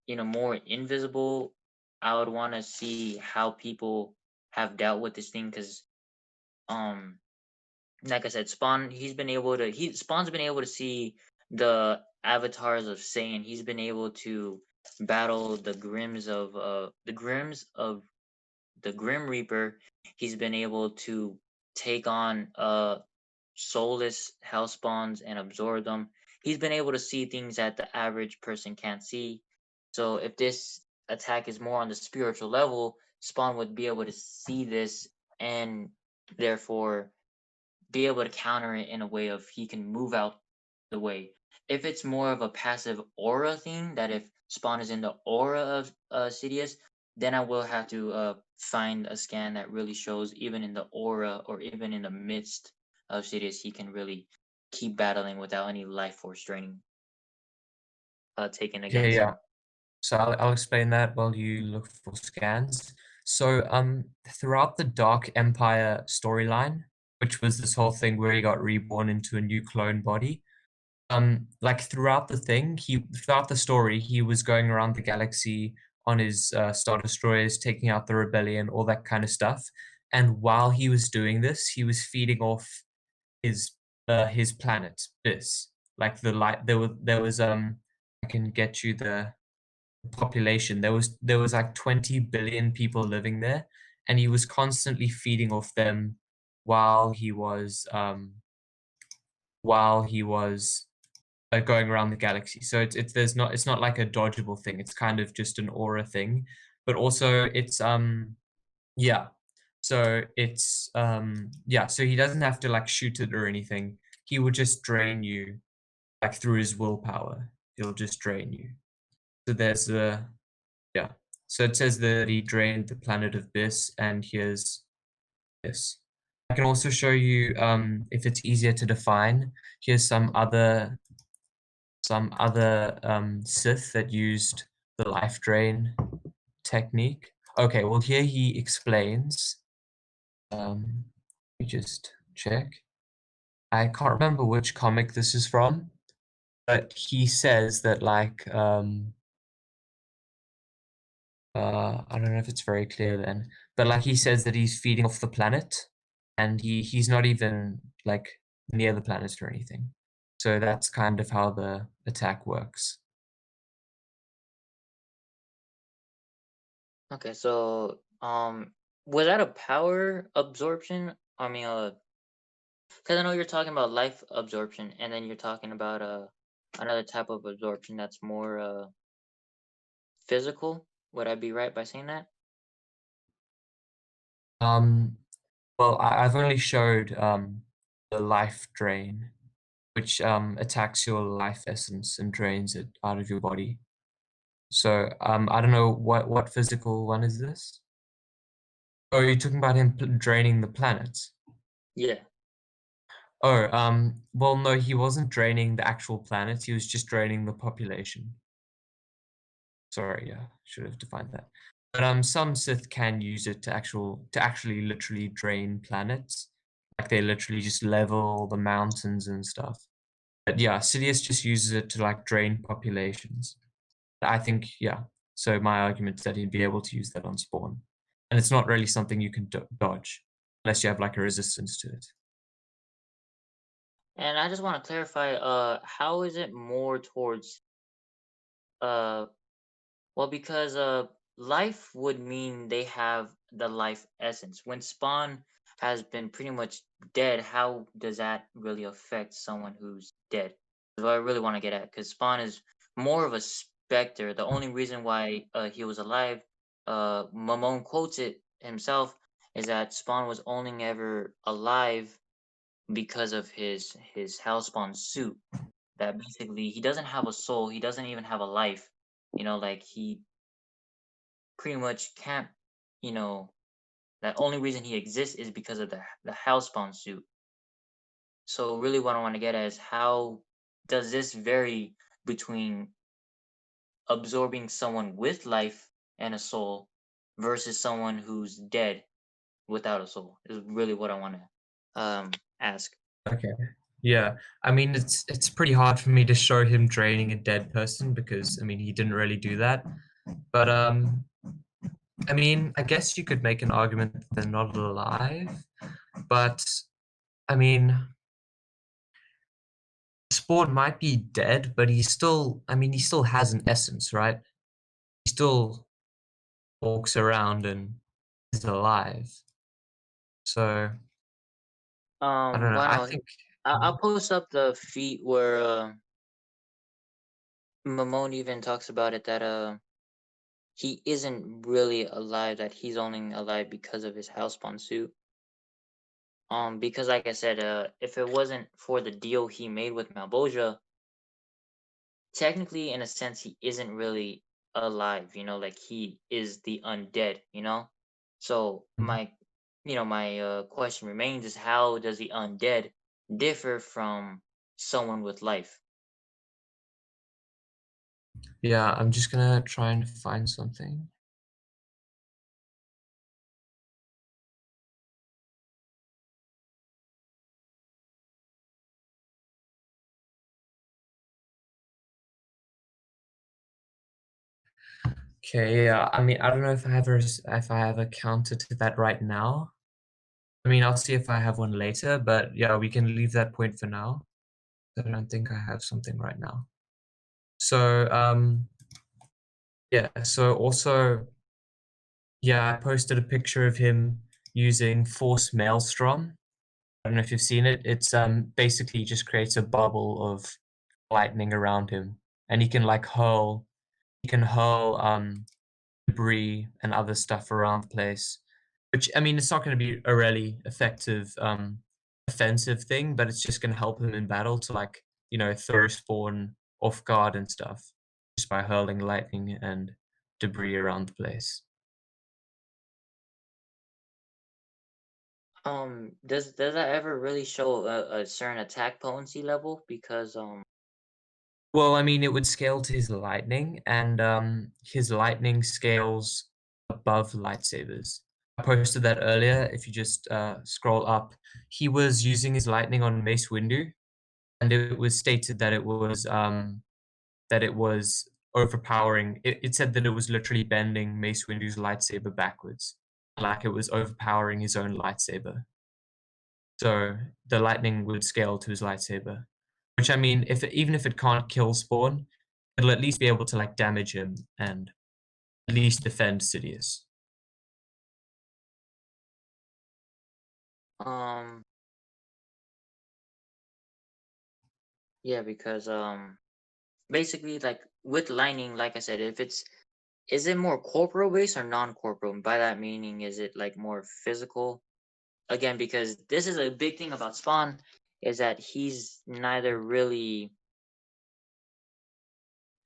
more invisible, I would want to see how people have dealt with this thing because um like I said, Spawn's been able to see the avatars of Satan. He's been able to battle the grims of the Grim Reaper. He's been able to take on soulless hellspawns and absorb them. He's been able to see things that the average person can't see. So if this attack is more on the spiritual level, Spawn would be able to see this and therefore be able to counter it in a way of he can move out the way. If it's more of a passive aura thing, that if Spawn is in the aura of Sidious, then I will have to find a scan that really shows even in the aura or even in the midst of Sidious, he can really keep battling without any life force draining taken Okay, against yeah. him. So I'll explain that while you look for scans. So throughout the Dark Empire storyline, which was this whole thing where he got reborn into a new clone body, like throughout the story, he was going around the galaxy on his Star Destroyers, taking out the rebellion, all that kind of stuff. And while he was doing this, he was feeding off his planet, Bis. Like the light, there was I can get you the population. There was like 20 billion people living there, and he was constantly feeding off them while he was while he was going around the galaxy. So it's not like a dodgeable thing. It's kind of just an aura thing, but also it's yeah. So it's yeah. So he doesn't have to like shoot it or anything. He would just drain you like through his willpower. He'll just drain you. So there's a yeah. So it says that he drained the planet of Bis, and here's this. I can also show you if it's easier to define. Here's some other Sith that used the life drain technique. Okay, well here he explains. Let me just check. I can't remember which comic this is from, but he says that like I don't know if it's very clear then, but like he says that he's feeding off the planet, and he's not even like near the planet or anything. So that's kind of how the attack works. Okay, so was that a power absorption? I mean, because I know you're talking about life absorption, and then you're talking about another type of absorption that's more physical. Would I be right by saying that? Um, well, I've only showed the life drain, which attacks your life essence and drains it out of your body. So I don't know what physical one is this? Oh, you're talking about him draining the planet. Yeah. Oh, well, no, he wasn't draining the actual planet. He was just draining the population. Sorry, yeah, should have defined that. But some Sith can use it to actually literally drain planets. Like they literally just level the mountains and stuff. But yeah, Sidious just uses it to like drain populations. I think, yeah. So my argument is that he'd be able to use that on Spawn. And it's not really something you can dodge unless you have like a resistance to it. And I just want to clarify, how is it more towards uh well, because life would mean they have the life essence. When Spawn has been pretty much dead, how does that really affect someone who's dead? That's what I really want to get at, because Spawn is more of a specter. The only reason why he was alive, Mamone quotes it himself, is that Spawn was only ever alive because of his Hellspawn suit. That basically he doesn't have a soul, he doesn't even have a life. Like he pretty much can't, you know, that only reason he exists is because of the Hellspawn suit. So really what I want to get at is how does this vary between absorbing someone with life and a soul versus someone who's dead without a soul is really what I want to ask. Okay. Yeah. I mean, it's pretty hard for me to show him draining a dead person because I mean he didn't really do that. But I mean, I guess you could make an argument that they're not alive. But I mean, Spawn might be dead, but he's still, I mean, he still has an essence, right? He still walks around and is alive. So I don't know. I Bueno, think I'll post up the feat where Mamone even talks about it that he isn't really alive, that he's only alive because of his hellspawn suit. Because like I said, if it wasn't for the deal he made with Malboja, technically in a sense he isn't really alive, like he is the undead. So Mhm. my question remains is how does the undead differ from someone with life? Yeah, I'm just gonna try and find something. Okay, yeah. I mean, I don't know if if I have a counter to that right now. I mean, I'll see if I have one later, but yeah, we can leave that point for now. I don't think I have something right now. So, yeah, so also, yeah, I posted a picture of him using Force Maelstrom. I don't know if you've seen it. It's basically just creates a bubble of lightning around him, and he can hurl debris and other stuff around the place. Which I mean, it's not going to be a really effective offensive thing, but it's just going to help him in battle to throw spawn off guard and stuff just by hurling lightning and debris around the place. Does that ever really show a certain attack potency level? Because Well, I mean, it would scale to his lightning, and his lightning scales above lightsabers. I posted that earlier. If you just scroll up, he was using his lightning on Mace Windu, and it was stated that it was overpowering. It said that it was literally bending Mace Windu's lightsaber backwards, like it was overpowering his own lightsaber. So the lightning would scale to his lightsaber, which I mean, even if it can't kill Spawn, it'll at least be able to like damage him and at least defend Sidious. um yeah, because basically like with lightning, like I said, if it's is it more corporal based or non-corporal? And by that meaning, is it like more physical? Again, because this is a big thing about Spawn, is that he's neither really,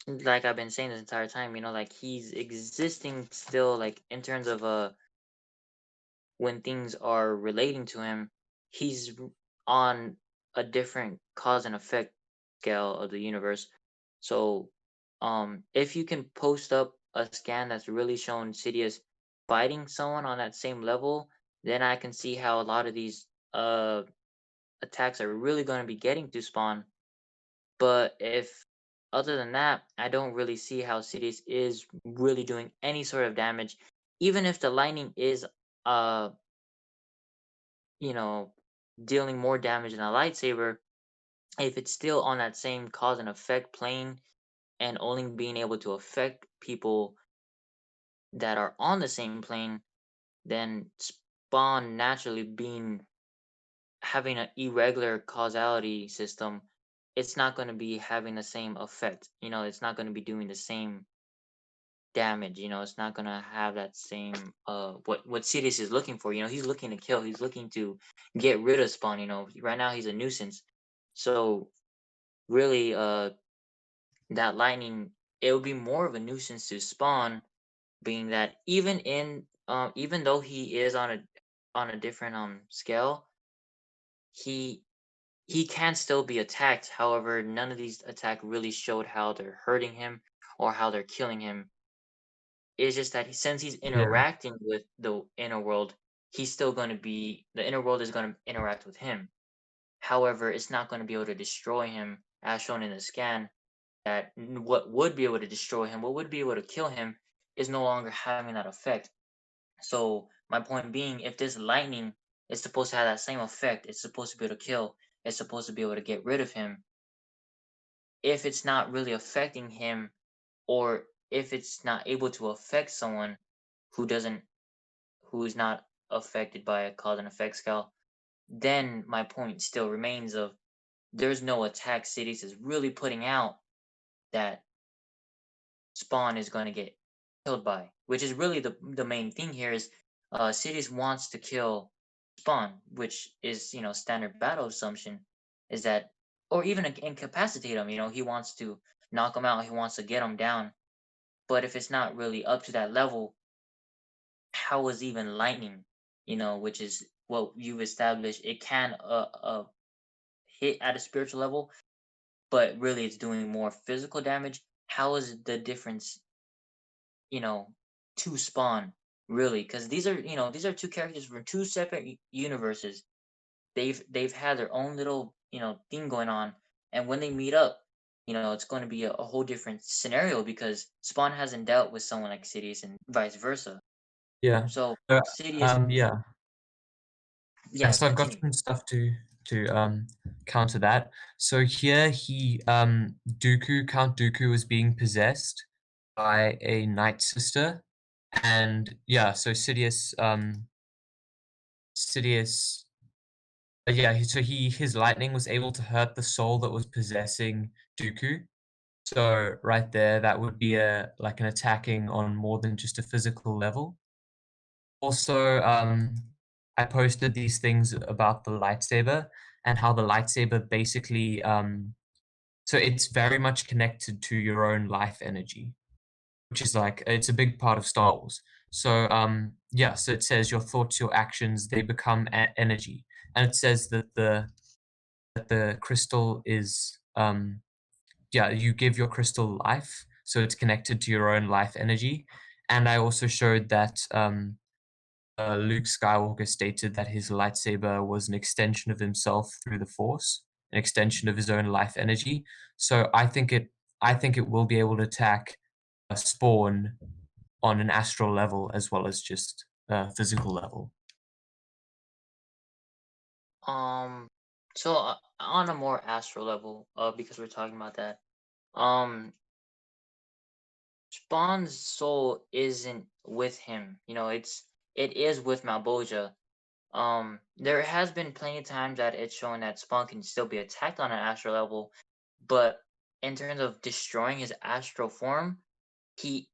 like I've been saying this entire time, like he's existing still, like in terms of when things are relating to him, he's on a different cause and effect scale of the universe. So, if you can post up a scan that's really showing Sidious fighting someone on that same level, then I can see how a lot of these attacks are really going to be getting to Spawn. But if other than that, I don't really see how Sidious is really doing any sort of damage, even if the lightning is uh you know, dealing more damage than a lightsaber, if it's still on that same cause and effect plane and only being able to affect people that are on the same plane, then Spawn naturally being having an irregular causality system, it's not going to be having the same effect. It's not going to be doing the same damage. It's not going to have that same what Sidious is looking for. He's looking to kill. He's looking to get rid of Spawn. Right now he's a nuisance. So really, that lightning, it would be more of a nuisance to Spawn, being that even though he is on a different scale, he he can still be attacked. However, none of these attacks really showed how they're hurting him or how they're killing him. It's just that since he's Yeah, interacting with the inner world, he's still going to be the inner world is going to interact with him. However, it's not going to be able to destroy him, as shown in the scan. That what would be able to destroy him, what would be able to kill him, is no longer having that effect. So my point being, if this lightning is supposed to have that same effect, it's supposed to be able to kill, it's supposed to be able to get rid of him. if it's not really affecting him, or if it's not able to affect someone who doesn't who is not affected by a cause and effect scale, then my point still remains of there's no attack Sidious is really putting out that Spawn is going to get killed by, which is really the main thing here is Sidious wants to kill Spawn, which is standard battle assumption is that, or even incapacitate him. He wants to knock him out. He wants to get him down. But if it's not really up to that level, how is even lightning? Which is what you've established. It can hit at a spiritual level, but really it's doing more physical damage. How is the difference, you know, to Spawn, really? Because these are two characters from two separate universes. They've had their own little thing going on, and when they meet up, it's going to be a whole different scenario because Spawn hasn't dealt with someone like Sidious and vice versa. Yeah. So So, Sidious, yeah. Yeah, yeah, so I've got continue. some stuff to counter that. So here Count Dooku was being possessed by a Night Sister, and yeah, so Sidious, yeah, his lightning was able to hurt the soul that was possessing Dooku. So right there, that would be an attacking on more than just a physical level. Also, I posted these things about the lightsaber and how the lightsaber basically, so it's very much connected to your own life energy, which is like it's a big part of Star Wars. So, yeah, so it says your thoughts, your actions, they become energy, and it says that the crystal is, yeah, you give your crystal life, so it's connected to your own life energy. And I also showed that Luke Skywalker stated that his lightsaber was an extension of himself through the Force, an extension of his own life energy. So I think it will be able to attack a Spawn on an astral level as well as just a physical level. Um, so on a more astral level, because we're talking about that, um, Spawn's soul isn't with him. It is with Malboja. There has been plenty of times that it's shown that Spawn can still be attacked on an astral level, but in terms of destroying his astral form, he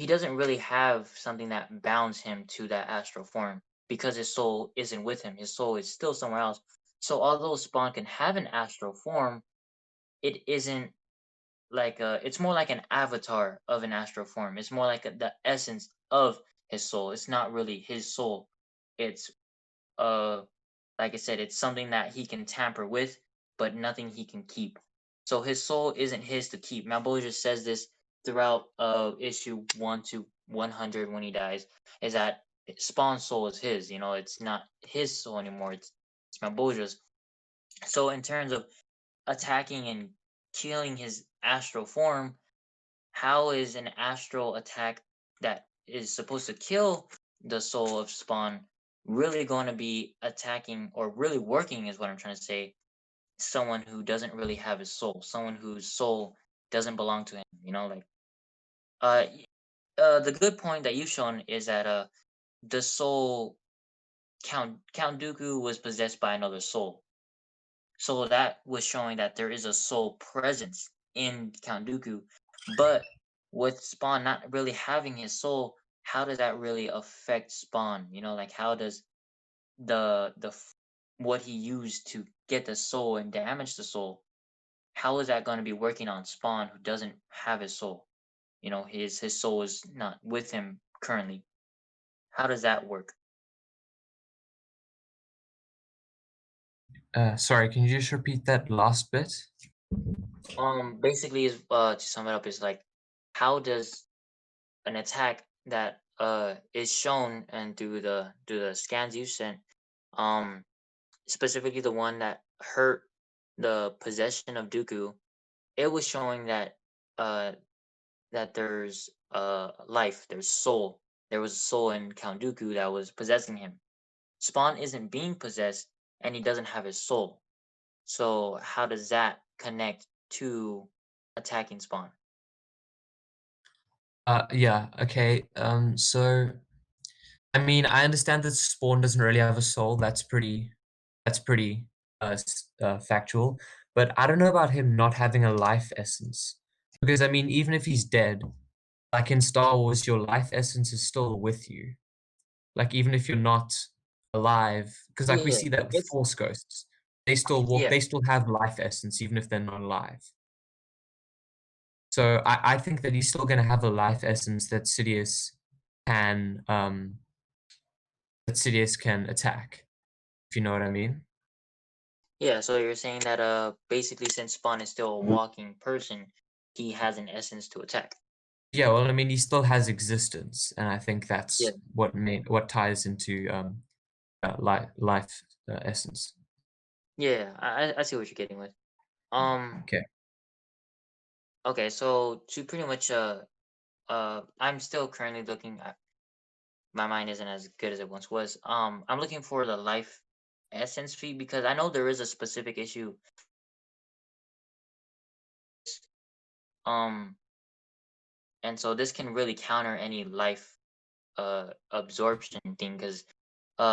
doesn't really have something that bounds him to that astral form because his soul isn't with him. His soul is still somewhere else. So although Spawn can have an astral form, it isn't it's more like an avatar of an astral form. It's more like the essence of his soul. It's not really his soul. It's uh like I said, it's something that he can tamper with, but nothing he can keep. So his soul isn't his to keep. Malbolgia says this throughout issue 1 to 100 when he dies, is that Spawn's soul is his. It's not his soul anymore. It's Malbolgia's. So in terms of attacking and killing his astral form, how is an astral attack that is supposed to kill the soul of Spawn really going to be attacking or really working, is what I'm trying to say, someone who doesn't really have his soul, someone whose soul doesn't belong to him, uh the good point that you've shown is that the soul, Count Dooku was possessed by another soul. So that was showing that there is a soul presence in Count Dooku. But with Spawn not really having his soul, how does that really affect Spawn? Like how does what he used to get the soul and damage the soul, how is that going to be working on Spawn who doesn't have his soul? His soul is not with him currently. How does that work? Sorry, can you just repeat that last bit? Basically, is to sum it up, is like, how does an attack that is shown and through the scans you sent, um specifically the one that hurt the possession of Dooku, it was showing uh that there's life, there's soul. There was a soul in Count Dooku that was possessing him. Spawn isn't being possessed and he doesn't have his soul. So how does that connect to attacking Spawn. Yeah, okay. So I mean, I understand that Spawn doesn't really have a soul. That's pretty factual. But I don't know about him not having a life essence. Because I mean, even if he's dead, like in Star Wars, your life essence is still with you. Like even if you're not alive, because like we Yeah, see that with it's Force ghosts, they still walk, yeah, they still have life essence, even if they're not alive. So I think that he's still gonna have a life essence can um that Sidious can attack, if you know what I mean. yeah. So you're saying that basically since Spawn is still a walking person, he has an essence to attack. Yeah, well, I mean, he still has existence, and I think Yeah, that's what ties into life essence. yeah. I see what you're getting with. Um. Okay. Okay. So to pretty much I'm still currently looking at my mind isn't as good as it once was. I'm looking for the life essence fee because I know there is a specific issue. Um, and so this can really counter any life absorption thing because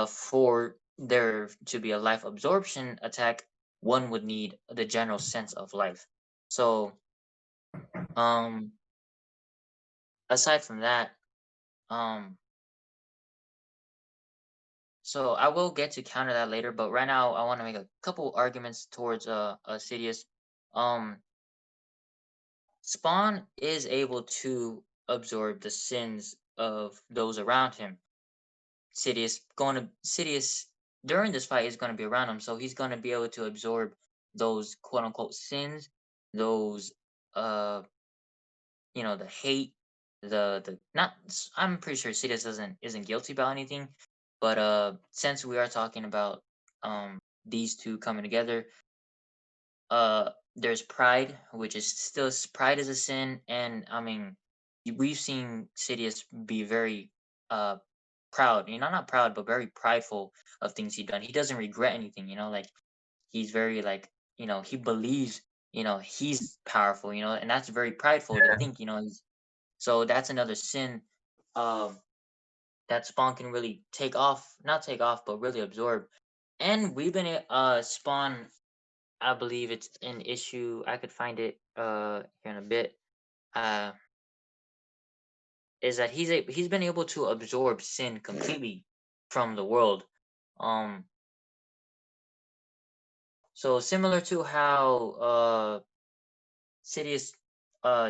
for there to be a life absorption attack, one would need the general sense of life. So um aside from that, um so I will get to counter that later, but right now I want to make a couple arguments towards Sidious. Um Spawn is able to absorb the sins of those around him. Sidious during this fight is going to be around him, so he's going to be able to absorb those quote unquote sins, those uh the hate, the not. I'm pretty sure Sidious isn't guilty about anything, but since we are talking about these two coming together, there's pride, which is still pride is a sin, and I mean, we've seen Sidious be very uh proud, not proud, but very prideful of things he done. He doesn't regret anything, like he's very like, he believes, he's powerful, and that's very prideful to Yeah. think, so that's another sin um that Spawn can really not take off, but really absorb. And we've been Spawn, I believe it's an issue. I could find it here in a bit. Uh, is that he's been able to absorb sin completely from the world. Um, so similar to how Sidious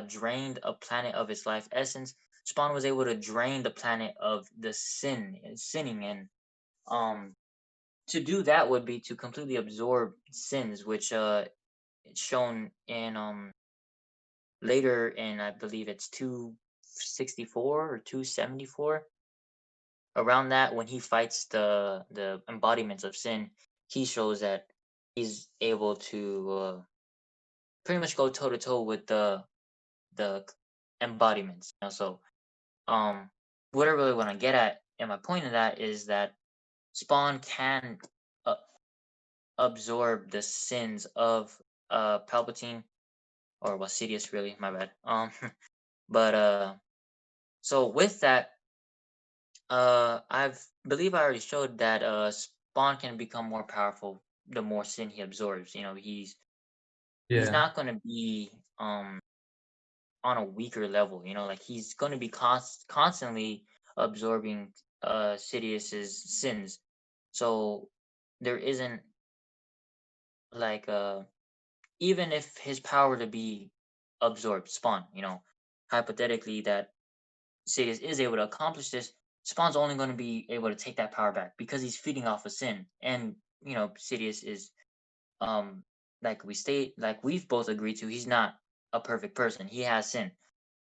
drained a planet of its life essence, Spawn was able to drain the planet of the sinning, and um to do that would be to completely absorb sins, which it's shown in later in, I believe it's 264 or 274, around that, when he fights the embodiments of sin, he shows that he's able to pretty much go toe to toe with the embodiments. So what I really want to get at, and my point of that is that Spawn can uh, absorb the sins of Palpatine, or was Sidious, really, my bad. But so with that, I've believe I already showed that Spawn can become more powerful the more sin he absorbs. He's Yeah. not going to be on a weaker level. Like he's going to be constantly absorbing Sidious's sins. So there isn't like even if his power to be absorbed, Spawn, hypothetically that Sidious is able to accomplish this, Spawn's only going to be able to take that power back because he's feeding off of sin. And Sidious is like we've both agreed to, he's not a perfect person. He has sin.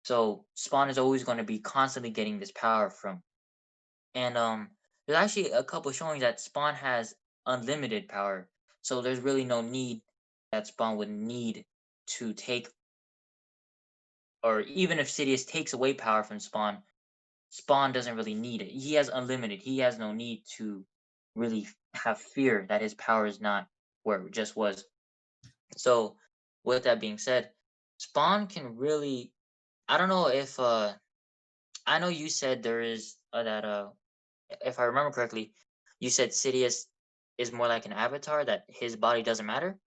So Spawn is always going to be constantly getting this power from. And there's actually a couple showing that Spawn has unlimited power. So there's really no need that Spawn would need to take, or even if Sidious takes away power from Spawn, Spawn doesn't really need it. He has unlimited. He has no need to really have fear that his power is not where it just was. So, with that being said, Spawn can really. I don't know if I know you said there is that if I remember correctly, you said Sidious is more like an avatar that his body doesn't matter.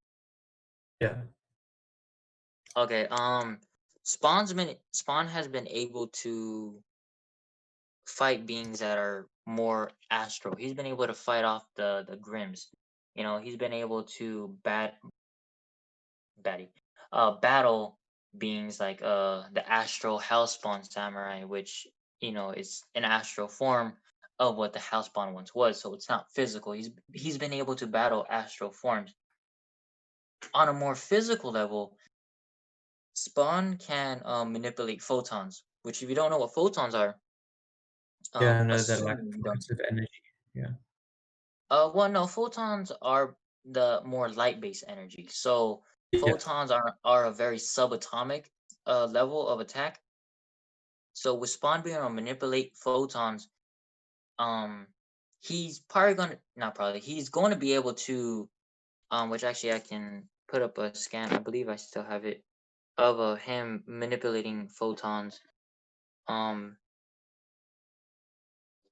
Yeah. Okay. Spawn has been able to fight beings that are more astral. He's been able to fight off the Grims. He's been able to battle beings like the astral hellspawn samurai, which is an astral form of what the hellspawn once was. So it's not physical. He's been able to battle astral forms on a more physical level. Spawn can manipulate photons, which if you don't know what photons are, Yeah, I know that like assuming you don't. points of energy. Yeah. Well, no, photons are the more light-based energy. So Yeah. photons are a very subatomic level of attack. So with Spawn being able to manipulate photons, um, he's probably gonna not probably he's going to be able to which actually I can put up a scan. I believe I still have it of him manipulating photons. Um,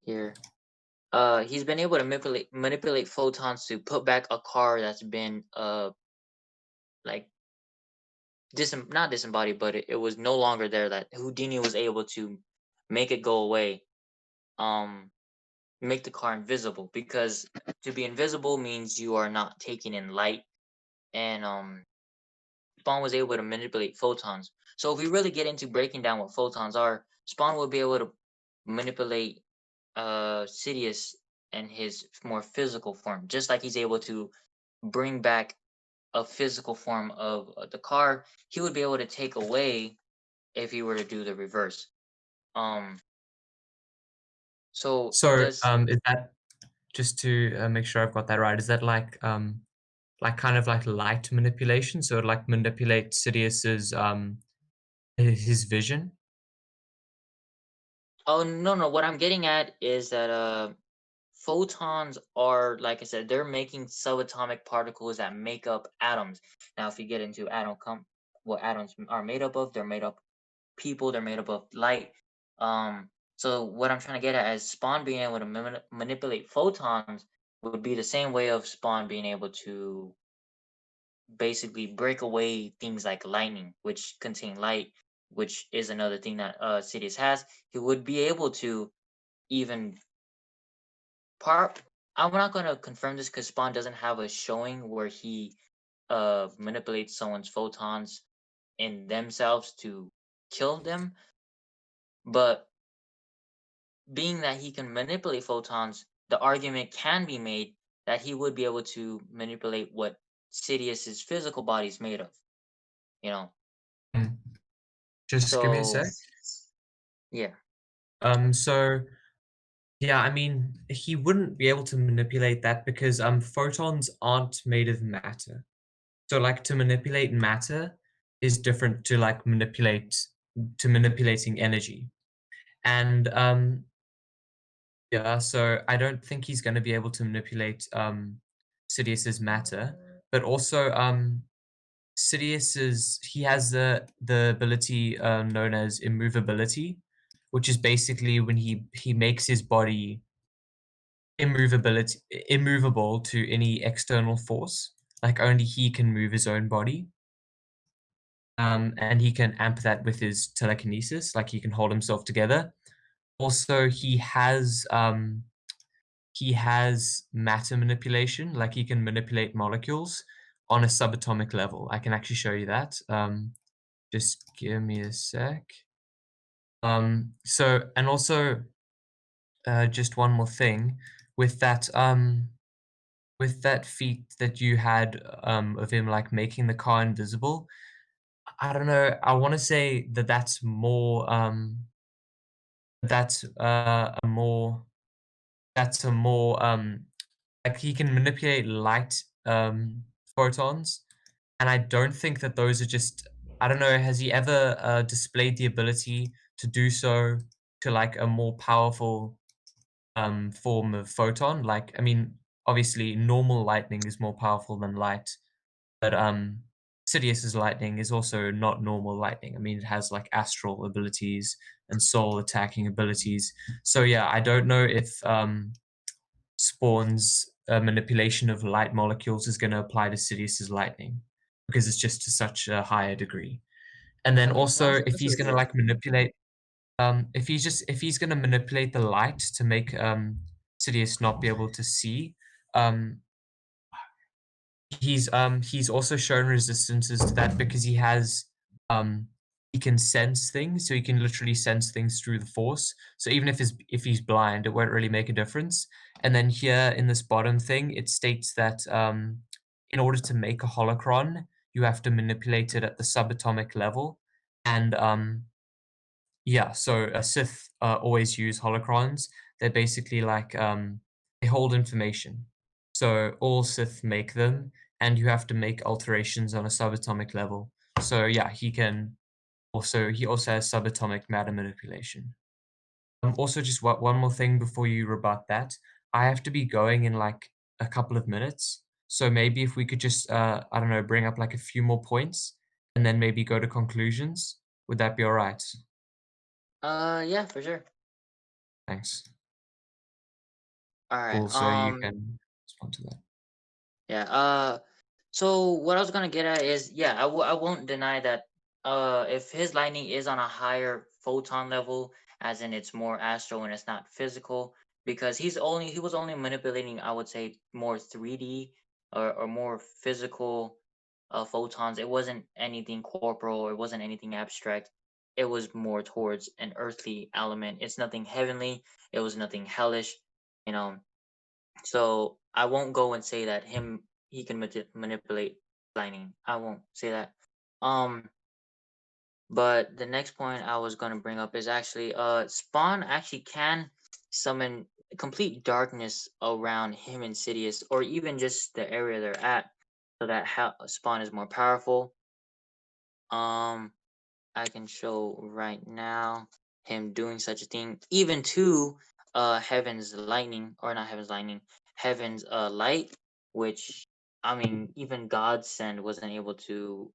here. He's been able to manipulate photons to put back a car that's been like not disembodied, but it was no longer there. That Houdini was able to make it go away. Um, make the car invisible, because to be invisible means you are not taking in light, and Spawn was able to manipulate photons. So if we really get into breaking down what photons are, Spawn will be able to manipulate Sidious and his more physical form, just like he's able to bring back a physical form of the car. He would be able to take away if he were to do the reverse. Um, so So, does is that just to make sure I've got that right? Is that like kind of like light manipulation? So it like manipulate Sidious's his vision? Oh, no, no, what I'm getting at is that photons are, like I said, they're making subatomic particles that make up atoms. Now if you get into what atoms are made up of, they're made up people, they're made up of light. So what I'm trying to get at is Spawn being able to manipulate photons would be the same way of Spawn being able to basically break away things like lightning, which contain light, which is another thing that Sidious has. He would be able to even part. I'm not gonna confirm this because Spawn doesn't have a showing where he manipulates someone's photons in themselves to kill them. But being that he can manipulate photons, the argument can be made that he would be able to manipulate what Sidious's physical body is made of. You know, Mm. Just give me a so sec. yeah. So yeah, I mean, he wouldn't be able to manipulate that because photons aren't made of matter. So like to manipulate matter is different to like manipulating energy. And yeah, so I don't think he's going to be able to manipulate Sidious's matter, but also he has the ability known as immovability, which is basically when he makes his body immovability immovable to any external force. Like only he can move his own body. And he can amp that with his telekinesis, like he can hold himself together. Also, he has matter manipulation, like he can manipulate molecules on a subatomic level. I can actually show you that. Just give me a sec. So and also just one more thing with that feat that you had of him like making the car invisible. I don't know. I want to say that that's a more like he can manipulate light photons, and I don't think that those are just. I don't know. Has he ever displayed the ability to do so to like a more powerful form of photon? Like, I mean, obviously, normal lightning is more powerful than light, but Sidious's lightning is also not normal lightning. I mean, it has like astral abilities and soul attacking abilities. So yeah, I don't know if Spawn's manipulation of light molecules is going to apply to Sidious's lightning because it's just to such a higher degree. And then also, if That's he's really going to good. like manipulate, if he's going to manipulate the light to make Sidious not be able to see, um, he's also shown resistances to that because um he can sense things, so he can literally sense things through the force. So even if he's blind, it won't really make a difference. And then here in this bottom thing, it states that in order to make a holocron, you have to manipulate it at the subatomic level. And yeah, so a Sith always use holocrons. They're basically like they hold information. So all Sith make them, and you have to make alterations on a subatomic level. So yeah, he also has subatomic matter manipulation. Also, just one more thing before you rebut that, I have to be going in like a couple of minutes. So maybe if we could just I don't know, bring up like a few more points, and then maybe go to conclusions. Would that be all right? Yeah, for sure. Thanks. All right. Cool. So you can respond to that. Yeah. So what I was gonna get at is, yeah, I won't deny that. If his lightning is on a higher photon level, as in it's more astral and it's not physical, because he was only manipulating, I would say, more 3D or more physical photons. It wasn't anything corporal, or it wasn't anything abstract. It was more towards an earthly element. It's nothing heavenly. It was nothing hellish. You know, so I won't go and say that he can manipulate lightning. I won't say that. Um, but the next point I was gonna bring up is actually Spawn actually can summon complete darkness around him and Sidious, or even just the area they're at, so that how Spawn is more powerful. Um, I can show right now him doing such a thing, even to Heaven's lightning, or not Heaven's lightning, Heaven's light, which, I mean, even Godsend wasn't able to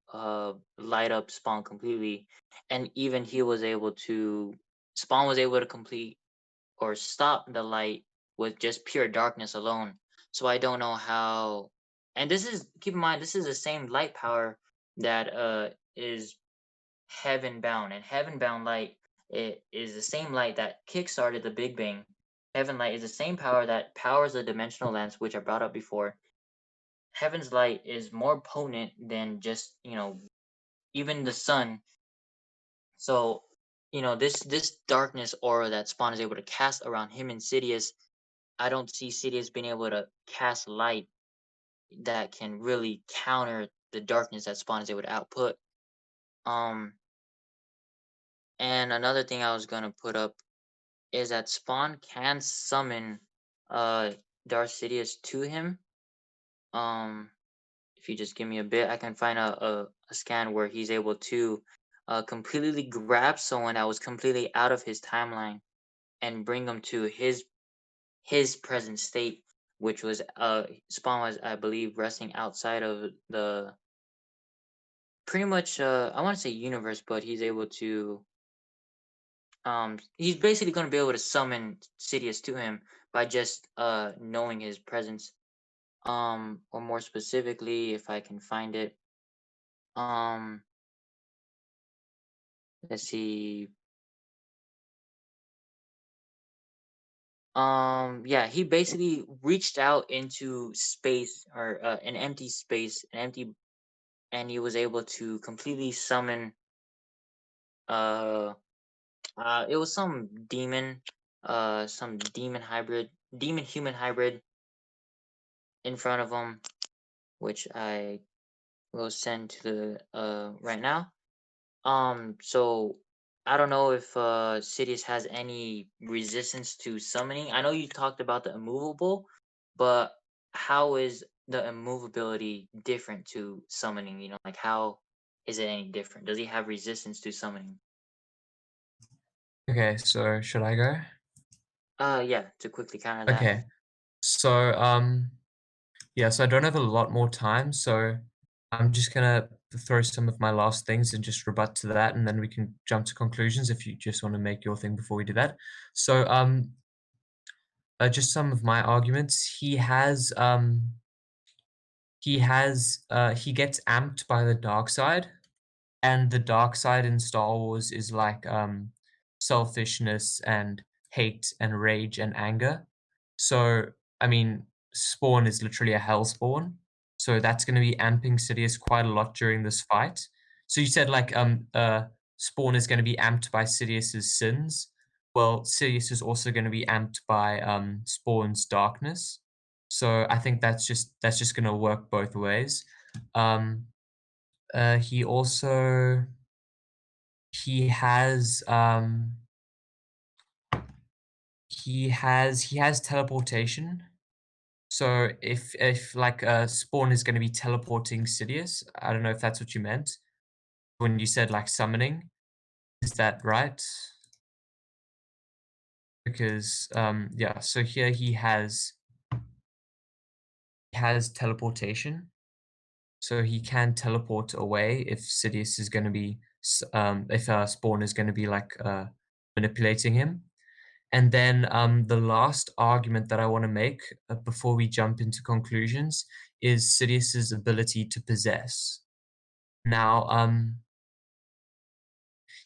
light up Spawn completely, and even he was able to Spawn was able to complete or stop the light with just pure darkness alone. So I don't know how. And this is, keep in mind, this is the same light power that is heaven bound, and heaven bound light, it is the same light that kickstarted the Big Bang. Heaven light is the same power that powers the dimensional lens, which I brought up before. Heaven's light is more potent than just, even the sun. So, this darkness aura that Spawn is able to cast around him and Sidious, I don't see Sidious being able to cast light that can really counter the darkness that Spawn is able to output. Um, and another thing I was gonna put up is that Spawn can summon uh Darth Sidious to him. Um, if you just give me a bit, I can find a scan where he's able to completely grab someone that was completely out of his timeline and bring them to his present state, which was Spawn was, I believe, resting outside of the pretty much I want to say universe, but he's able to he's basically going to be able to summon Sidious to him by just knowing his presence. Or more specifically, if I can find it, um let's see. Yeah, he basically reached out into space, or an empty space, an empty, and he was able to completely summon uh it was some demon hybrid, demon human hybrid in front of him, which I will send to the right now. So I don't know if Sidious has any resistance to summoning. I know you talked about the immovable, but how is the immovability different to summoning? Like, how is it any different? Does he have resistance to summoning? Okay, so should I go? Yeah, to quickly counter that. Okay. So yeah, so I don't have a lot more time, so I'm just gonna throw some of my last things and just rebut to that, and then we can jump to conclusions if you just want to make your thing before we do that. So, just some of my arguments. He gets amped by the dark side, and the dark side in Star Wars is like selfishness and hate and rage and anger. So I mean, Spawn is literally a hell spawn. So that's going to be amping Sidious quite a lot during this fight. So you said like Spawn is going to be amped by Sidious's sins. Well, Sidious is also going to be amped by Spawn's darkness. So I think that's just going to work both ways. Um, he also he has he has teleportation. So if like Spawn is going to be teleporting Sidious, I don't know if that's what you meant when you said like summoning. Is that right? Because yeah, so here he has teleportation. So he can teleport away if Sidious is going to be if Spawn is going to be like manipulating him. And then the last argument that I want to make before we jump into conclusions is Sidious's ability to possess. Now,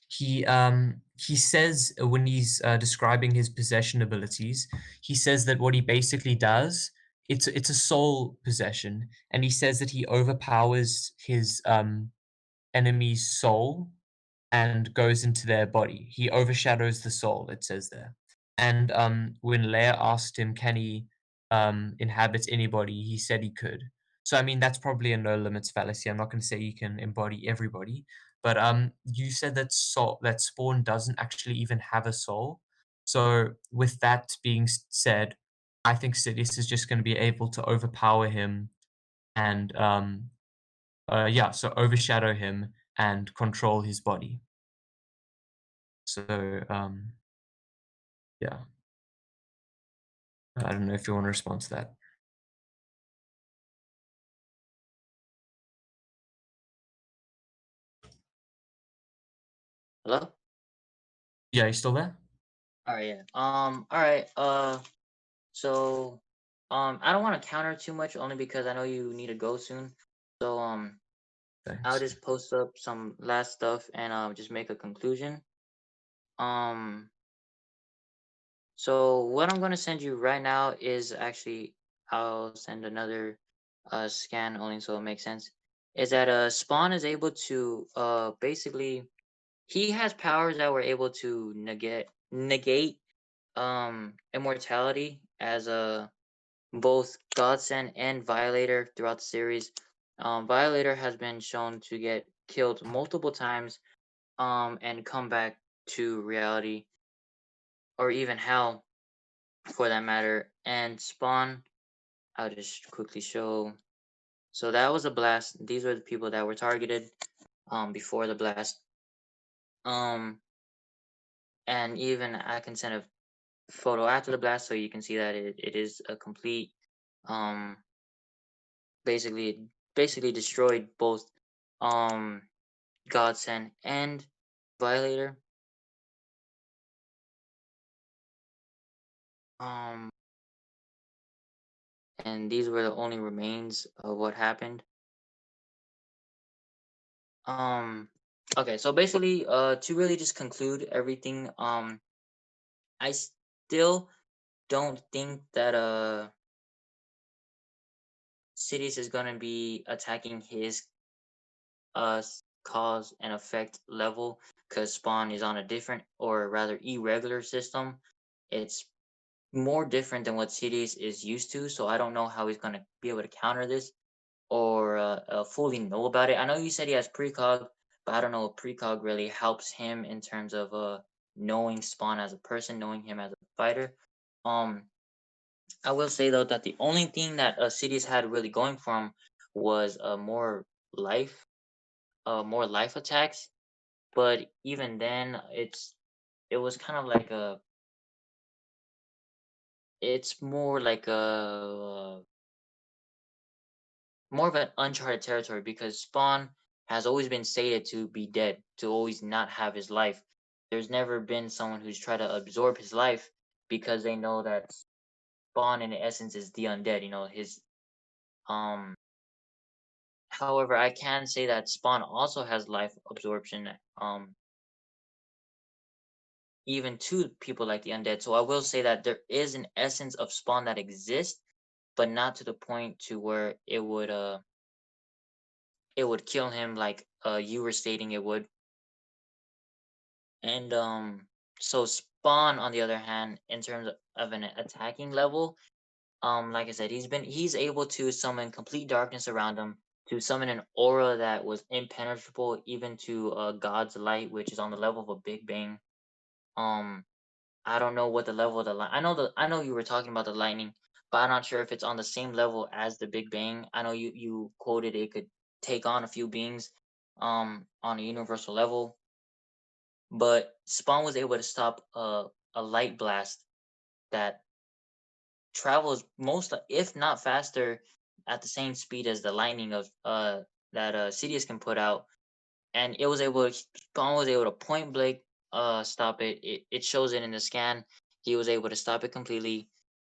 he says when he's describing his possession abilities, he says that what he basically does, it's a soul possession, and he says that he overpowers his enemy's soul and goes into their body. He overshadows the soul, it says there. And when Leia asked him, can he inhabit anybody, he said he could. So, I mean, that's probably a no limits fallacy. I'm not going to say you can embody everybody, but you said that that Spawn doesn't actually even have a soul. So, with that being said, I think Sidious is just going to be able to overpower him and, yeah, so overshadow him and control his body. So, yeah, I don't know if you want to respond to that. Hello? Yeah, you still there? All right, yeah. All right. So, I don't want to counter too much, only because I know you need to go soon. So, I'll Thanks. just post up some last stuff and just make a conclusion. Um, so what I'm gonna send you right now is actually, I'll send another scan only so it makes sense. Is that Spawn is able to basically, he has powers that were able to negate immortality as a both Godsend and Violator throughout the series. Violator has been shown to get killed multiple times and come back to reality or even hell for that matter. And Spawn, I'll just quickly show. So that was a blast. These were the people that were targeted before the blast. Um and even I can send a photo after the blast so you can see that it is a complete um basically destroyed both um Godsend and Violator. Um and these were the only remains of what happened. Um okay, so basically to really just conclude everything, I still don't think that Sidious is gonna be attacking his cause and effect level because Spawn is on a different or rather irregular system. It's more different than what Sidious is used to, so I don't know how he's gonna be able to counter this or fully know about it. I know you said he has precog, but I don't know if precog really helps him in terms of knowing Spawn as a person, knowing him as a fighter. Um, I will say though that the only thing that Sidious had really going for him was life, more life attacks. But even then, it was kind of like it's more like more of an uncharted territory because Spawn has always been stated to be dead, to always not have his life. There's never been someone who's tried to absorb his life because they know that Spawn in essence is the undead, his um however, I can say that Spawn also has life absorption, even to people like the undead. So I will say that there is an essence of Spawn that exists, but not to the point to where it would kill him like you were stating it would. And so Spawn on the other hand, in terms of an attacking level, like I said, he's able to summon complete darkness around him, to summon an aura that was impenetrable even to God's light, which is on the level of a Big Bang. Um, I don't know what the level of the light. I know you were talking about the lightning, but I'm not sure if it's on the same level as the Big Bang. I know you quoted it could take on a few beings, on a universal level, but Spawn was able to stop a light blast that travels most, if not faster, at the same speed as the lightning of that Sidious can put out, and Spawn was able to point blank stop it. It shows it in the scan. He was able to stop it completely.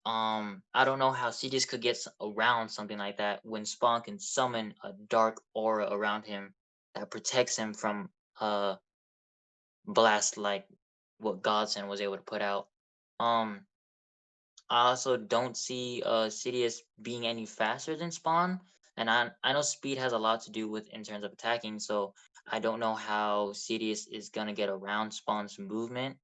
I don't know how Sidious could get around something like that when Spawn can summon a dark aura around him that protects him from blast like what Godsend was able to put out. Um, I also don't see Sidious being any faster than Spawn, and I know speed has a lot to do with in terms of attacking, so I don't know how Sidious is gonna get around Spawn's movement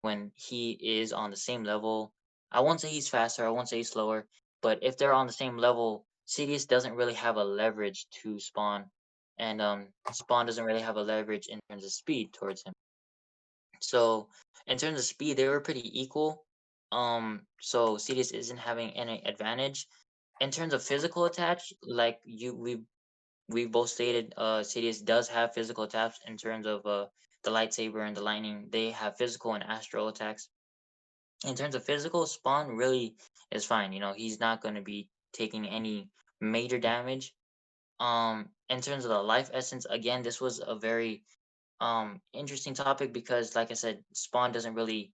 when he is on the same level. I won't say he's faster, I won't say he's slower, but if they're on the same level, Sidious doesn't really have a leverage to Spawn, and Spawn doesn't really have a leverage in terms of speed towards him. So in terms of speed, they were pretty equal. So Sidious isn't having any advantage. In terms of physical attach, like we both stated, Sidious does have physical attacks in terms of the lightsaber and the lightning. They have physical and astral attacks. In terms of physical, Spawn really is fine. He's not going to be taking any major damage. In terms of the life essence, again, this was a very interesting topic because like I said, Spawn doesn't really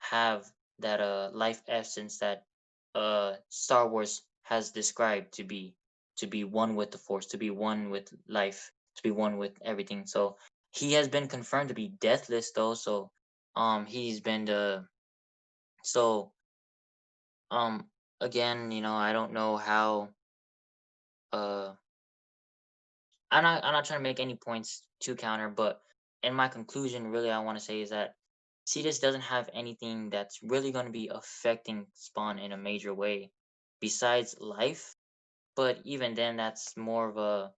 have that life essence that Star Wars has described to be one with the Force, to be one with life, to be one with everything. So he has been confirmed to be deathless though, so he's been the so um again, I don't know how uh I'm not trying to make any points to counter, but in my conclusion, really, I want to say is that Cetus doesn't have anything that's really going to be affecting Spawn in a major way, besides life. But even then, that's more of a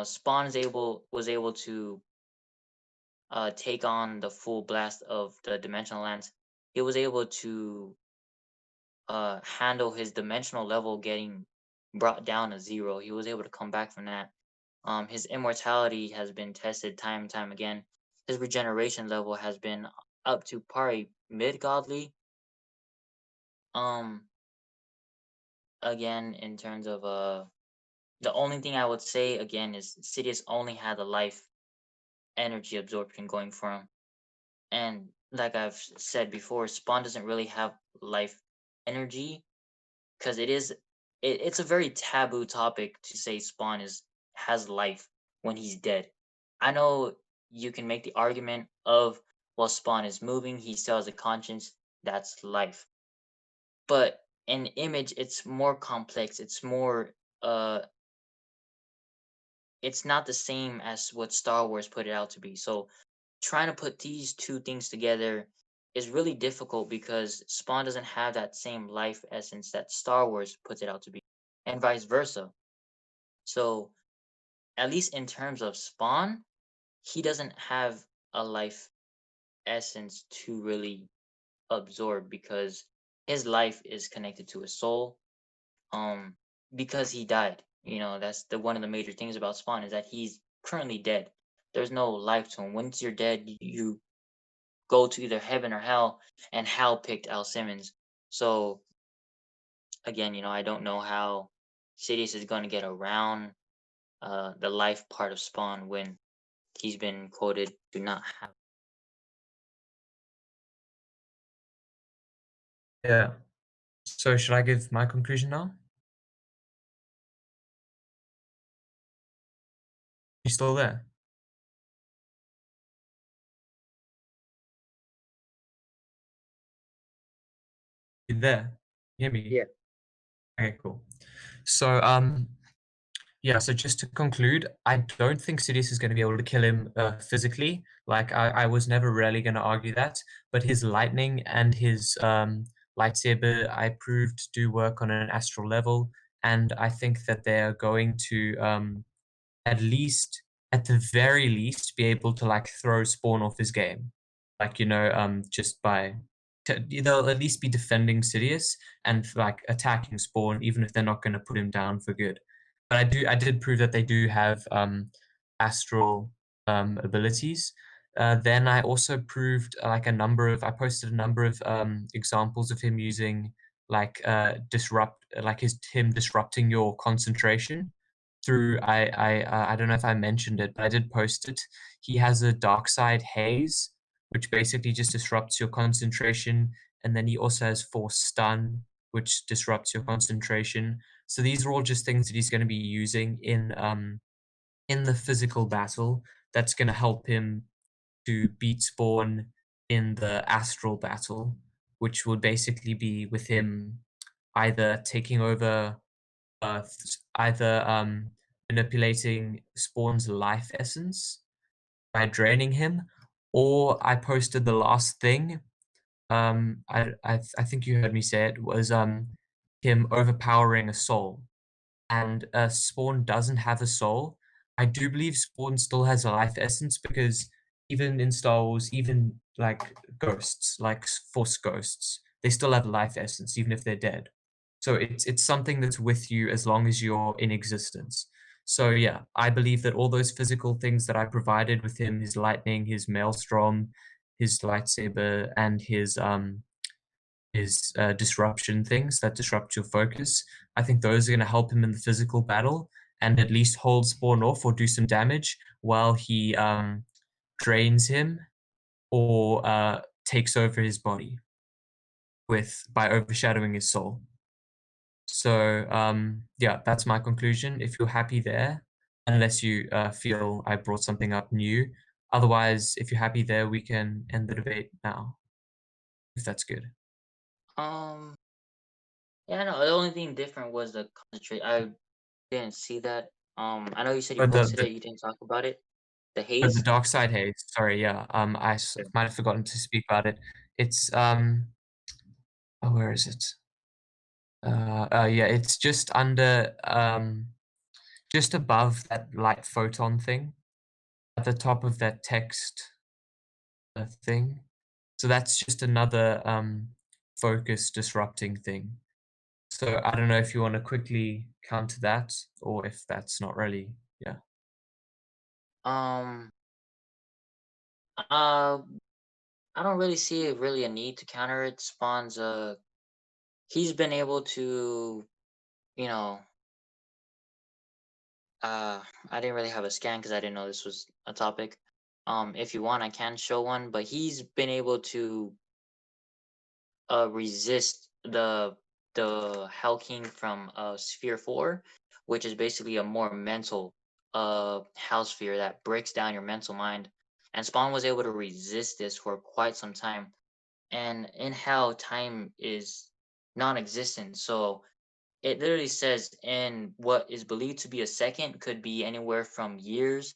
Spawn was able to take on the full blast of the dimensional lance. He was able to handle his dimensional level getting brought down to zero. He was able to come back from that. His immortality has been tested time and time again. His regeneration level has been up to probably mid godly. Um, again, in terms of the only thing I would say again is Sidious only had the life energy absorption going for him, and like I've said before, Spawn doesn't really have life energy because it's a very taboo topic to say Spawn is has life when he's dead. I know you can make the argument of, well, Spawn is moving, he still has a conscience, that's life. But in Image, it's more complex. Uh it's not the same as what Star Wars put it out to be. So trying to put these two things together is really difficult because Spawn doesn't have that same life essence that Star Wars puts it out to be, and vice versa. So, at least in terms of Spawn, he doesn't have a life essence to really absorb because his life is connected to his soul. Um, because he died. That's the one of the major things about Spawn is that he's currently dead. There's no life to him. Once you're dead, you go to either heaven or hell, and hell picked Al Simmons. So again, I don't know how. Sidious is going to get around the life part of Spawn when he's been quoted to not have. Yeah. So should I give my conclusion now? You still there? You there? Hear me? Yeah. Okay, cool. So yeah, so just to conclude, I don't think Sidious is going to be able to kill him physically. Like I was never really going to argue that, but his lightning and his lightsaber, I proved do work on an astral level, and I think that they are going to at least, at the very least, be able to like throw Spawn off his game, like just by they'll at least be defending Sidious and like attacking Spawn, even if they're not going to put him down for good. But I did prove that they do have astral abilities. Then I also proved I posted a number of examples of him using him disrupting your concentration through I don't know if I mentioned it, but I did post it. He has a dark side haze, which basically just disrupts your concentration, and then he also has force stun, which disrupts your concentration. So these are all just things that he's going to be using in the physical battle. That's going to help him to beat Spawn in the astral battle, which would basically be with him either taking over either manipulating Spawn's life essence by draining him, or I posted the last thing. I think you heard me say it was him overpowering a soul, and Spawn doesn't have a soul. I do believe Spawn still has a life essence because even in Star Wars, even like ghosts, like Force ghosts, they still have life essence even if they're dead. So it's something that's with you as long as you're in existence. So yeah, I believe that all those physical things that I provided with him, his lightning, his maelstrom, his lightsaber, and his disruption things that disrupt your focus. I think those are going to help him in the physical battle and at least hold Spawn off or do some damage while he drains him or takes over his body by overshadowing his soul. So yeah, that's my conclusion. If you're happy there, unless you feel I brought something up new. Otherwise, if you're happy there, we can end the debate now, if that's good. Um. Yeah. No. The only thing different was the concentrate. I didn't see that. I know you said you But posted it. You didn't talk about it. The the haze. dark side haze. Sorry, yeah. Okay. Might have forgotten to speak about it. It's oh, where is it? Yeah, it's just under just above that light photon thing at the top of that text thing. So that's just another focus disrupting thing. So I don't know if you want to quickly counter that or if that's not really, yeah. Um. Uh. I don't really see really a need to counter it. Spawn's he's been able to, you know, I didn't really have a scan because I didn't know this was a topic. If you want, I can show one, but he's been able to resist the Hell King from Sphere 4, which is basically a more mental Hell Sphere that breaks down your mental mind. And Spawn was able to resist this for quite some time. And in Hell, time is non-existent. So it literally says in what is believed to be a second could be anywhere from years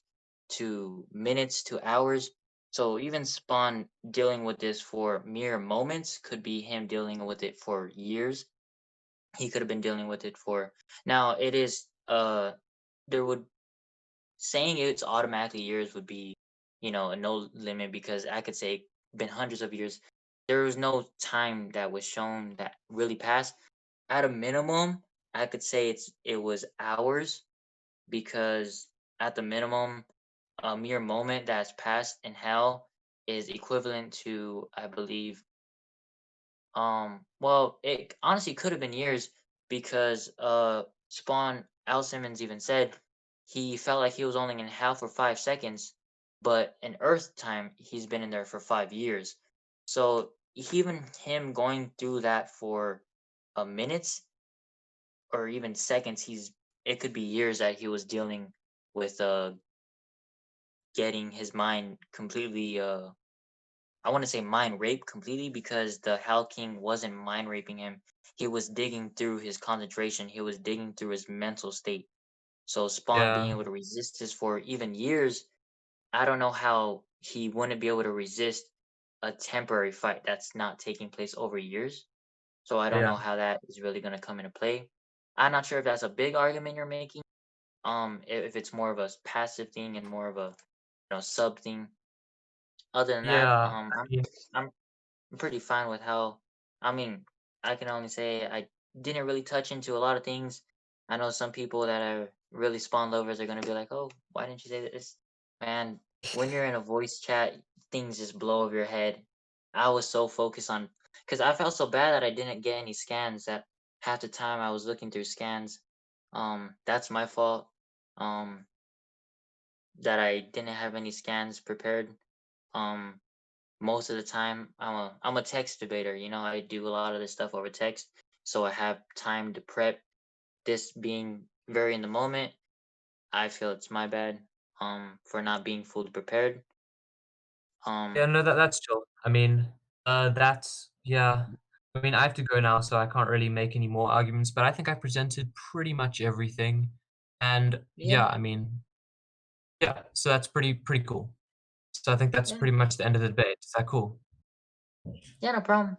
to minutes to hours. So even Spawn dealing with this for mere moments could be him dealing with it for years. He could have been dealing with it for now it is there would saying it's automatically years would be, a no limit because I could say been hundreds of years. There was no time that was shown that really passed. At a minimum, I could say it was hours because at the minimum, a mere moment that's passed in hell is equivalent to, I believe, well, it honestly could have been years because Spawn, Al Simmons even said he felt like he was only in hell for 5 seconds, but in Earth time, he's been in there for 5 years. So even him going through that for a minutes or even seconds, it could be years that he was dealing with getting his mind completely I want to say mind raped completely because the Hell King wasn't mind raping him. He was digging through his concentration. He was digging through his mental state. So Spawn being Yeah. able to resist this for even years, I don't know how he wouldn't be able to resist a temporary fight that's not taking place over years. So I don't know Yeah. how that is really going to come into play. I'm not sure if that's a big argument you're making. If it's more of a passive thing and more of a sub thing. Other than that, Yeah. I mean, I'm I'm pretty fine with how. I mean, I can only say I didn't really touch into a lot of things. I know some people that are really Spawn lovers are gonna be like, "Oh, why didn't you say this?" Man, when you're in a voice chat, things just blow over your head. I was so focused on because I felt so bad that I didn't get any scans. That half the time I was looking through scans. That's my fault. Um, that I didn't have any scans prepared. Um, most of the time I'm a text debater. I do a lot of this stuff over text, so I have time to prep. This being very in the moment, I feel it's my bad for not being fully prepared. yeah, um no, that's chill. I mean, that's yeah. I mean, I have to go now, so I can't really make any more arguments, but I think I presented pretty much everything. And yeah, yeah, I mean, yeah, so that's pretty cool. So I think that's yeah, pretty much the end of the debate. Is that cool? yeah, no problem.